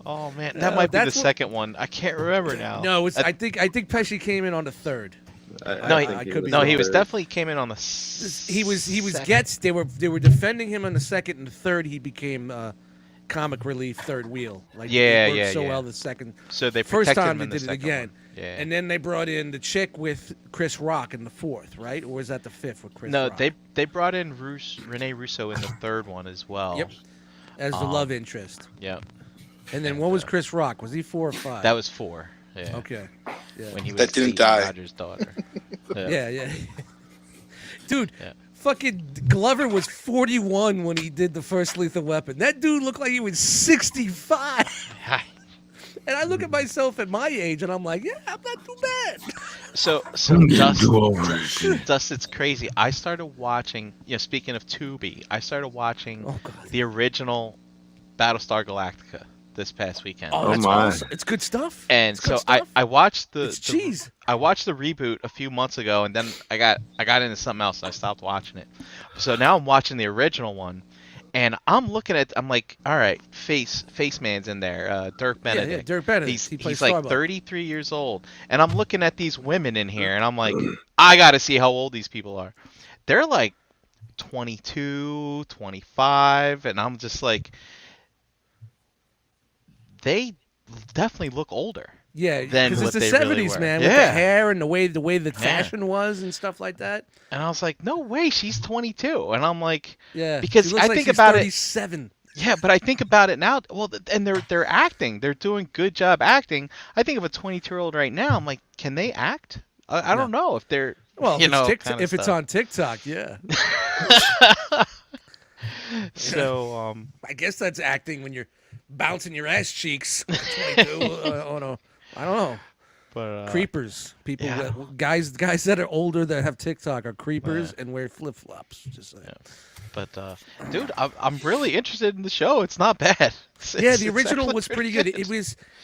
Oh man, that might be the that's what- second one. I can't remember now. No, I think Pesci came in on the third. No, he- I could be No, he wrong. was definitely came in on the. He was second. gets. They were defending him on the second, and the third he became comic relief third wheel. Like Yeah, it worked yeah, so yeah. well the second. So they First protected time him they in the did it second again, one. Yeah. and then they brought in the chick with Chris Rock in the fourth, right? Or was that the fifth with Chris? No, Rock? they brought in Rene Russo in the third one as well. Yep. As the love interest. Yeah. And then what was Chris Rock? Was he 4 or 5? That was 4. Yeah. Okay. Yeah. When he was That didn't dating die. Roger's daughter. Yeah. Dude, Yeah. fucking Glover was 41 when he did the first Lethal Weapon. That dude looked like he was 65. And I look at myself at my age, and I'm like, yeah, I'm not too bad. So Dust, it's crazy. I started watching. Speaking of Tubi, I started watching Oh, God. the original Battlestar Galactica this past weekend. Oh, that's my. awesome. It's good stuff. And It's good so I stuff. watched the It's cheese. I watched the reboot a few months ago, and then I got into something else, and I stopped watching it. So now I'm watching the original one, and I'm like, all right, Face Man's in there, Dirk Benedict. Yeah, Dirk Benedict. He's He plays like Starbuck. 33 years old, and I'm looking at these women in here, and I'm like, I gotta see how old these people are. They're like 22, 25, and I'm just like, they definitely look older. Yeah, than because it's what the they really 70s, were. man, with the Yeah. hair and the way the fashion was and stuff like that. And I was like, no way, she's 22. And I'm like, Yeah, Because she looks I like think she's about it- 37. yeah, but I think about it now. Well, and they're acting. They're doing good job acting. I think of a 22-year-old right now. I'm like, can they act? I don't know if they're Well, you know, if it's on TikTok, yeah. So I guess that's acting when you're bouncing your ass cheeks. 22. I don't know. But Creepers. People, yeah. guys that are older that have TikTok are creepers and wear flip flops. Just saying. Yeah. But dude, I'm really interested in the show. It's not bad. Yeah, the It's original actually was pretty good.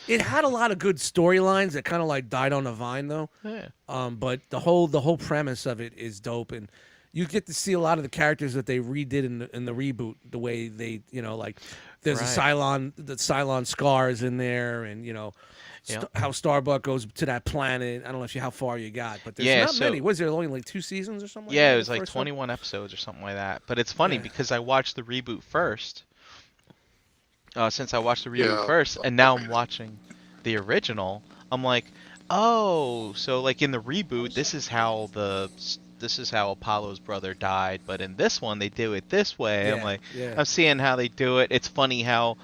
It had a lot of good storylines that kind of like died on the vine though. Yeah. But the whole premise of it is dope, and you get to see a lot of the characters that they redid in the reboot. The way they, like there's Right. the Cylon scars in there, and Yeah. how Starbuck goes to that planet. I don't know how far you got, but there's Yeah, not so- many. Was there only like 2 seasons or something? Yeah, like it was that, like the first one? 21 episodes or something like that. But it's funny Yeah. because I watched the reboot first. Since I watched the reboot Yeah. first, and now I'm watching the original, I'm like, oh, so like in the reboot, this is how Apollo's brother died, but in this one they do it this way. I'm Yeah, like, yeah. I'm seeing how they do it. It's funny how,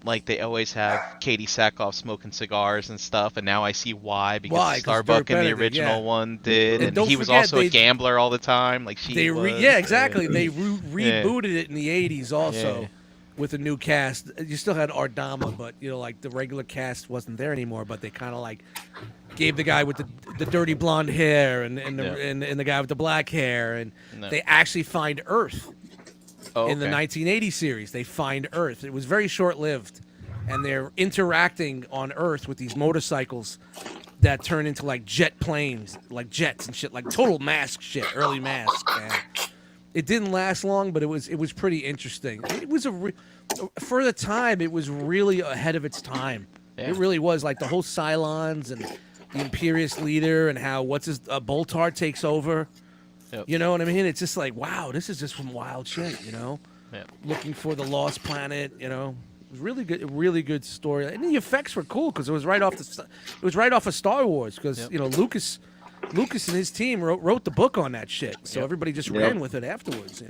like, they always have Katie Sackhoff smoking cigars and stuff, and now I see why, because Why? 'Cause Starbuck Dirk in the Benedict, original yeah. one did, And and don't he was forget, also a they- gambler all the time, like she was. Yeah, exactly. They rebooted it in the 80s also. Yeah. With a new cast. You still had Ardama, but like the regular cast wasn't there anymore. But they kind of like gave the guy with the dirty blonde hair and the guy with the black hair, and No. they actually find Earth Oh, in the okay. 1980 series. They find Earth. It was very short lived, and they're interacting on Earth with these motorcycles that turn into like jet planes, like jets and shit, like total mask shit, early mask. Man. It didn't last long, but it was pretty interesting. It was for the time, it was really ahead of its time. Yeah. It really was, like the whole Cylons and the Imperious leader and how Boltar takes over. Yep. You know what I mean? It's just like, wow, this is just some wild shit. Yeah. Looking for the lost planet. It was really good story, and the effects were cool because it was right off of Star Wars because Yep. Lucas and his team wrote the book on that shit, so Yep. everybody just Yep. ran with it afterwards.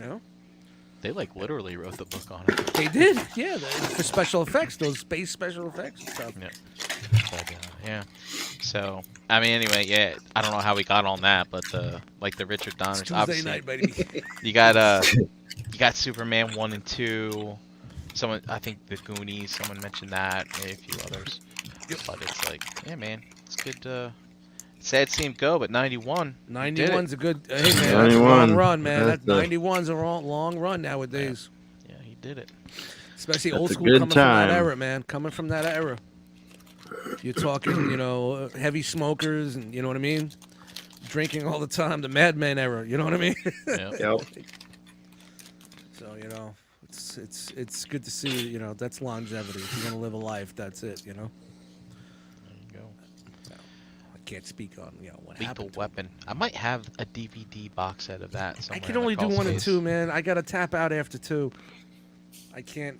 They like literally wrote the book on it. They did, yeah, for special effects, those space special effects and stuff. Yeah. But, yeah. So, I mean, anyway, yeah. I don't know how we got on that, but like the Richard Donners, Tuesday obviously, night, baby. you got Superman 1 and 2. Someone, I think the Goonies. Someone mentioned that. Maybe a few others. But it's like, yeah, man, it's good. Sad to see him go, but 91. 91's a good. Hey man, that's a 91. long run, man. That's That a- 91's a long run nowadays. Yeah, he did it. Especially That's old a school good coming from time. that era, man. Coming from that era. You're talking, heavy smokers, and you know what I mean. Drinking all the time, the Mad Men era. You know what I mean. Yeah. Yep. So it's good to see. That's longevity. If you're gonna live a life, that's it. There you go. I can't speak on what Lethal happened. Weapon. I might have a DVD box set of that I somewhere. can in only the do crawl 1 and space. 2, man. I gotta tap out after 2. I can't,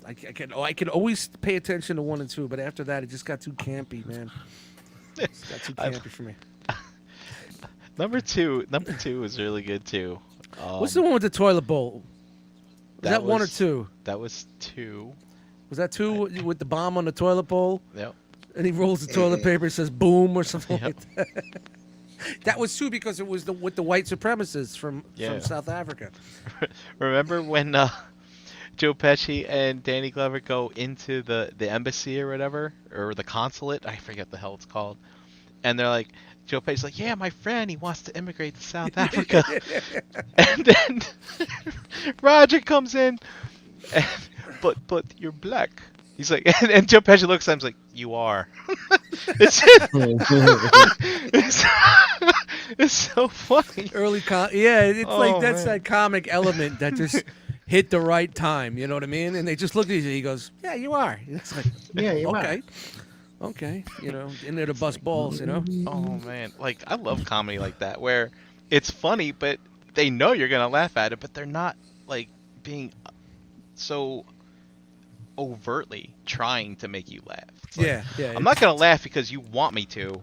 I can always pay attention to 1 and 2, but after that, it just got too campy, man. It got too campy for me. Number two was really good too. What's the one with the toilet bowl? Was that 1 or was- 2? That was 2. Was that 2 with the bomb on the toilet bowl? Yep. And he rolls the toilet paper and says boom or something Yep. like that. That was 2 because it was with the white supremacists from Yeah. South Africa. Remember when Joe Pesci and Danny Glover go into the embassy or whatever, or the consulate? I forget the hell it's called. And they're like, Joe Pesci's like, yeah, my friend, he wants to immigrate to South Africa. And then Roger comes in, and, but you're black. He's like, and Joe Pesci looks at him, he's like, you are. it's, it's so funny. It's Oh, like that's man. that comic element that just hit the right time. You know what I mean? And they just look at each other. He goes, "Yeah, you are." It's like, Yeah, you okay, okay. In there to bust balls. Oh man, like I love comedy like that where it's funny, but they know you're gonna laugh at it, but they're not like being so overtly trying to make you laugh. It's like, Yeah. I'm not gonna laugh because you want me to.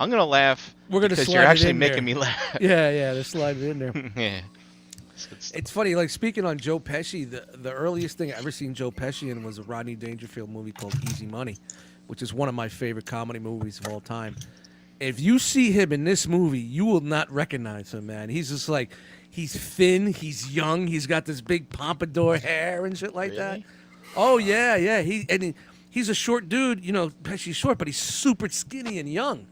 I'm gonna laugh We're gonna because slide you're it actually in making there. me laugh. Yeah. They slide it in there. Yeah. It's good stuff. It's funny. Like speaking on Joe Pesci, the earliest thing I ever seen Joe Pesci in was a Rodney Dangerfield movie called Easy Money, which is one of my favorite comedy movies of all time. If you see him in this movie, you will not recognize him, man. He's just like, he's thin, he's young, he's got this big pompadour hair and shit like that. Really? Oh yeah. he's a short dude. You know, Pesci's short, but he's super skinny and young.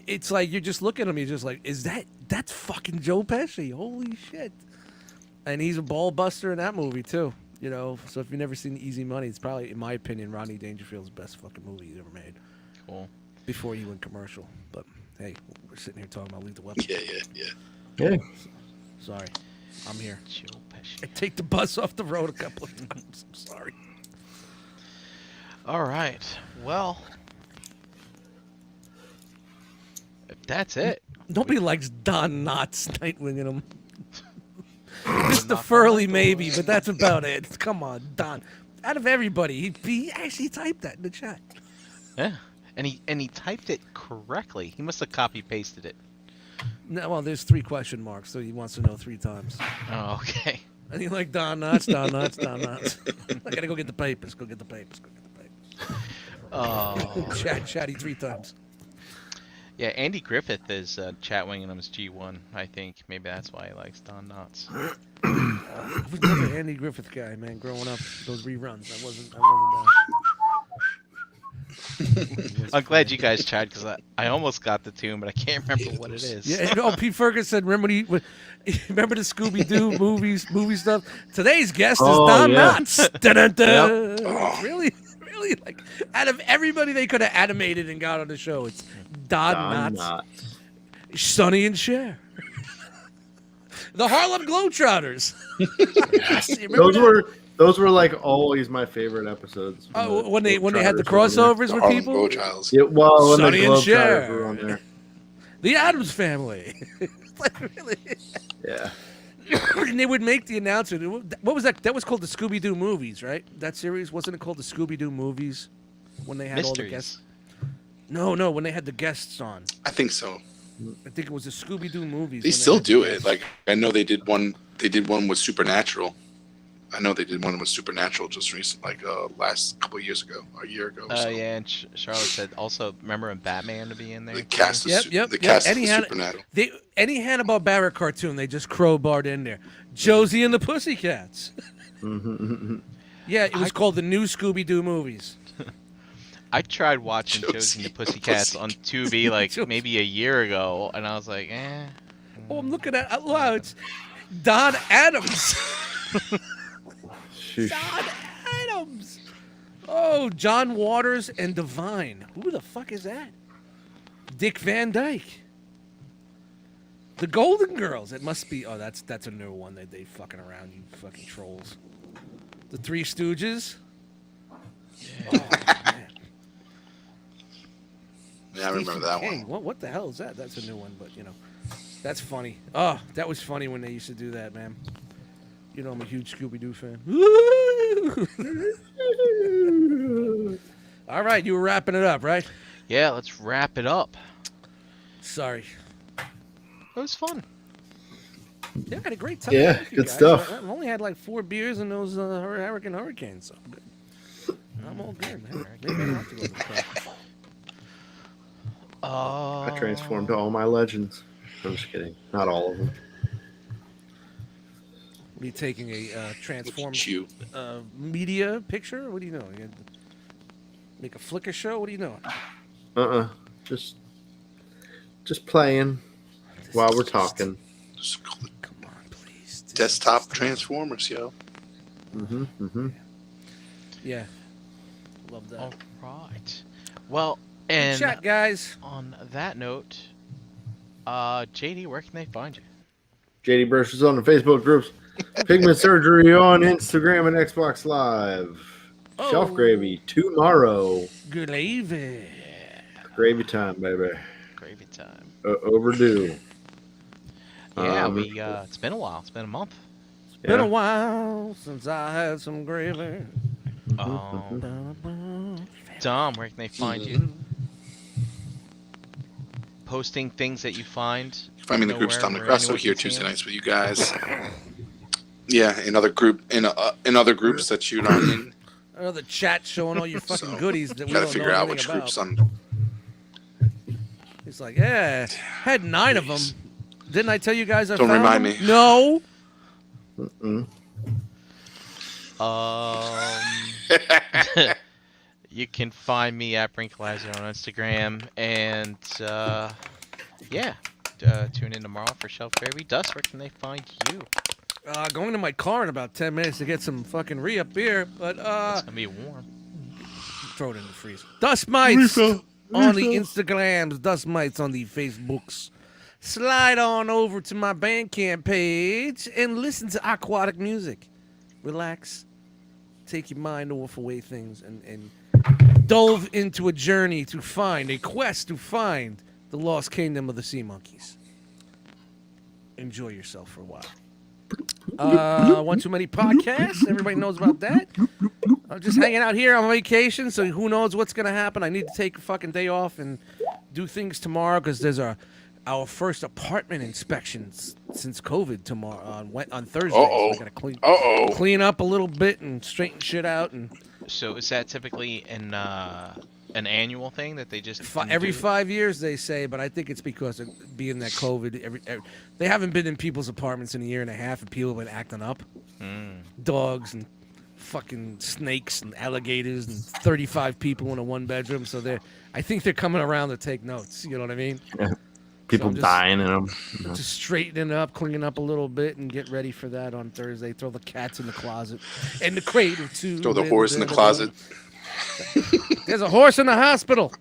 It's like you just look at him, you're just like, that's fucking Joe Pesci? Holy shit! And he's a ball buster in that movie too. You know, so if you've never seen Easy Money, it's probably, in my opinion, Rodney Dangerfield's best fucking movie he's ever made. Cool. Before he went commercial. But hey, we're sitting here talking about Lethal Weapon. Yeah. Sorry, I'm here. Joe Pesci. I take the bus off the road a couple of times. I'm sorry. All right. Well, if that's it. Nobody likes Don Knotts Nightwing in him. Mr. Furley maybe, but that's about it. Come on, Don. Out of everybody, he actually typed that in the chat. Yeah. And he typed it correctly. He must have copy pasted it. No, well, there's 3 question marks, so he wants to know 3 times. Oh, okay. And he like Don Knotts, Don Knotts, Don Knotts. I gotta go get the papers. Go get the papers. Go get the papers. Oh. Chatty 3 times. Yeah, Andy Griffith is chat winging him as G1. I think maybe that's why he likes Don Knotts. I was never an Andy Griffith guy, man. Growing up, those reruns, I wasn't. I'm glad you guys tried because I almost got the tune, but I can't remember what it is. Yeah, and, Pete Ferguson. Remember remember the Scooby Doo movie stuff. Today's guest is Don Knotts. Dun-dun-dun. Really, like out of everybody they could have animated and got on the show, it's Don Knotts, Sonny and Cher, the Harlem Globetrotters. Those were like always my favorite episodes. Oh, when they had the crossovers with people. Globetrotters. Yeah, well, when Sonny the and Globetrotters Cher. were on there. The Addams Family. Like, really? Yeah. And they would make the announcement. What was that? That was called the Scooby Doo movies, right? That series wasn't it called the Scooby Doo movies? When they had all the guests. No, when they had the guests on. I think so. I think it was the Scooby Doo movies. They still do it. Like I know they did one. They did one with Supernatural. I know they did one with Supernatural just recent, like last couple of years ago, or a year ago. Oh yeah, and Charlotte said also remember when Batman to be in there. The cast of Yep. the cast of Any Supernatural. any Hanna-Barbera cartoon, they just crowbarred in there. Josie and the Pussycats. Yeah, it was called the new Scooby Doo movies. I tried watching Josie and the Pussycats on Tubi like Josie. maybe a year ago, and I was like, eh. Oh, I'm looking at wow, it's Don Adams. Don Adams. Oh, John Waters and Divine. Who the fuck is that? Dick Van Dyke. The Golden Girls. It must be. Oh, that's a new one that they fucking around. You fucking trolls. The Three Stooges. Yeah. Oh, man. Yeah, I remember that King. one. What the hell is that? That's a new one, but you know, that's funny. Oh, that was funny when they used to do that, man. You know, I'm a huge Scooby Doo fan. All right, you were wrapping it up, right? Yeah, let's wrap it up. Sorry. It was fun. Yeah, I had a great time. Yeah, with you good guys. stuff. I only had like 4 beers and those hurricanes. So I'm good. I'm all good, man. Maybe I don't have to go to the club. I transformed all my legends. I'm just kidding. Not all of them. Are you taking a transformed Chew. media picture? What do you know? You make a Flickr show? What do you know? Just playing while we're talking. Just call it Come on, please. desktop Transformers, yo. Yeah. Love that. All right. Well, and Chat, guys. on that note, JD, where can they find you? JD Brushes on the Facebook groups. Pigment Surgery on Instagram and Xbox Live. Shelf Oh. Gravy tomorrow. Gravy. Gravy time, baby. Gravy time. Overdue. Yeah, it's been a while. It's been a month. Been a while since I had some gravy. Dom, where can they find you? Posting things that you find. Find me in the groups. nowhere Tom where Negrasso anyone here can see Tuesday them? nights with you guys. Yeah, in other groups that you're not in. Another chat showing all your fucking So, goodies that we Gotta don't figure know out anything which about. groups I'm. He's like, yeah, had 9 of them. Didn't I tell you guys I Don't found remind them? me. No. You can find me at Brinkalizer on Instagram, and yeah, tune in tomorrow for Shelf Fairy. Dust, where can they find you? Going to my car in about 10 minutes to get some fucking re-up beer, but It's gonna be warm. throw it in the freezer. Dust Mites on the Instagrams, Dust Mites on the Facebooks. Slide on over to my Bandcamp page and listen to aquatic music. Relax, take your mind off away things, and dove into a journey to find, a quest to find the lost kingdom of the sea monkeys. Enjoy yourself for a while. One Too Many Podcasts. Everybody knows about that. I'm just hanging out here on vacation, so who knows what's going to happen. I need to take a fucking day off and do things tomorrow because there's our first apartment inspections since COVID tomorrow on Thursday. So I got to clean up a little bit and straighten shit out. And So is that typically an annual thing that they just every do? 5 years they say, but I think it's because of being that COVID. They haven't been in people's apartments in a year and a half, and people have been acting up. Dogs and fucking snakes and alligators and 35 people in a one bedroom. So I think they're coming around to take notes. You know what I mean? People just- dying in them. Just straightening up, cleaning up a little bit, and get ready for that on Thursday. Throw the cats in the closet and the cradle too. Throw the horse in the closet. There's a horse in the hospital.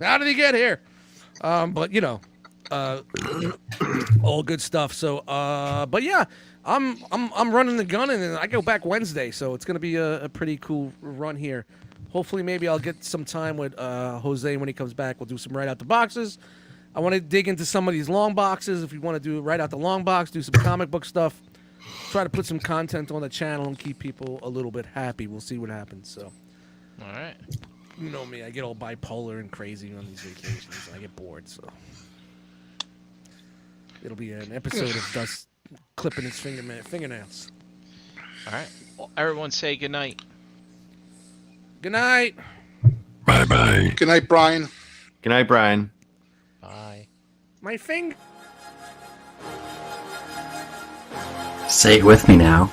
How did he get here? But you know, all good stuff. So, but yeah, I'm running the gun, and I go back Wednesday, so it's gonna be a pretty cool run here. Hopefully, maybe I'll get some time with Jose when he comes back. We'll do some right out the boxes. I want to dig into some of these long boxes. If you want to do right out the long box, do some comic book stuff. Try to put some content on the channel and keep people a little bit happy. We'll see what happens. So. All right. You know me, I get all bipolar and crazy on these vacations. I get bored, so it'll be an episode of Dust clipping his fingernails. All right. Well, everyone say good night. Good night. Bye-bye. Good night, Brian. Good night, Brian. Bye. My finger. Say it with me now.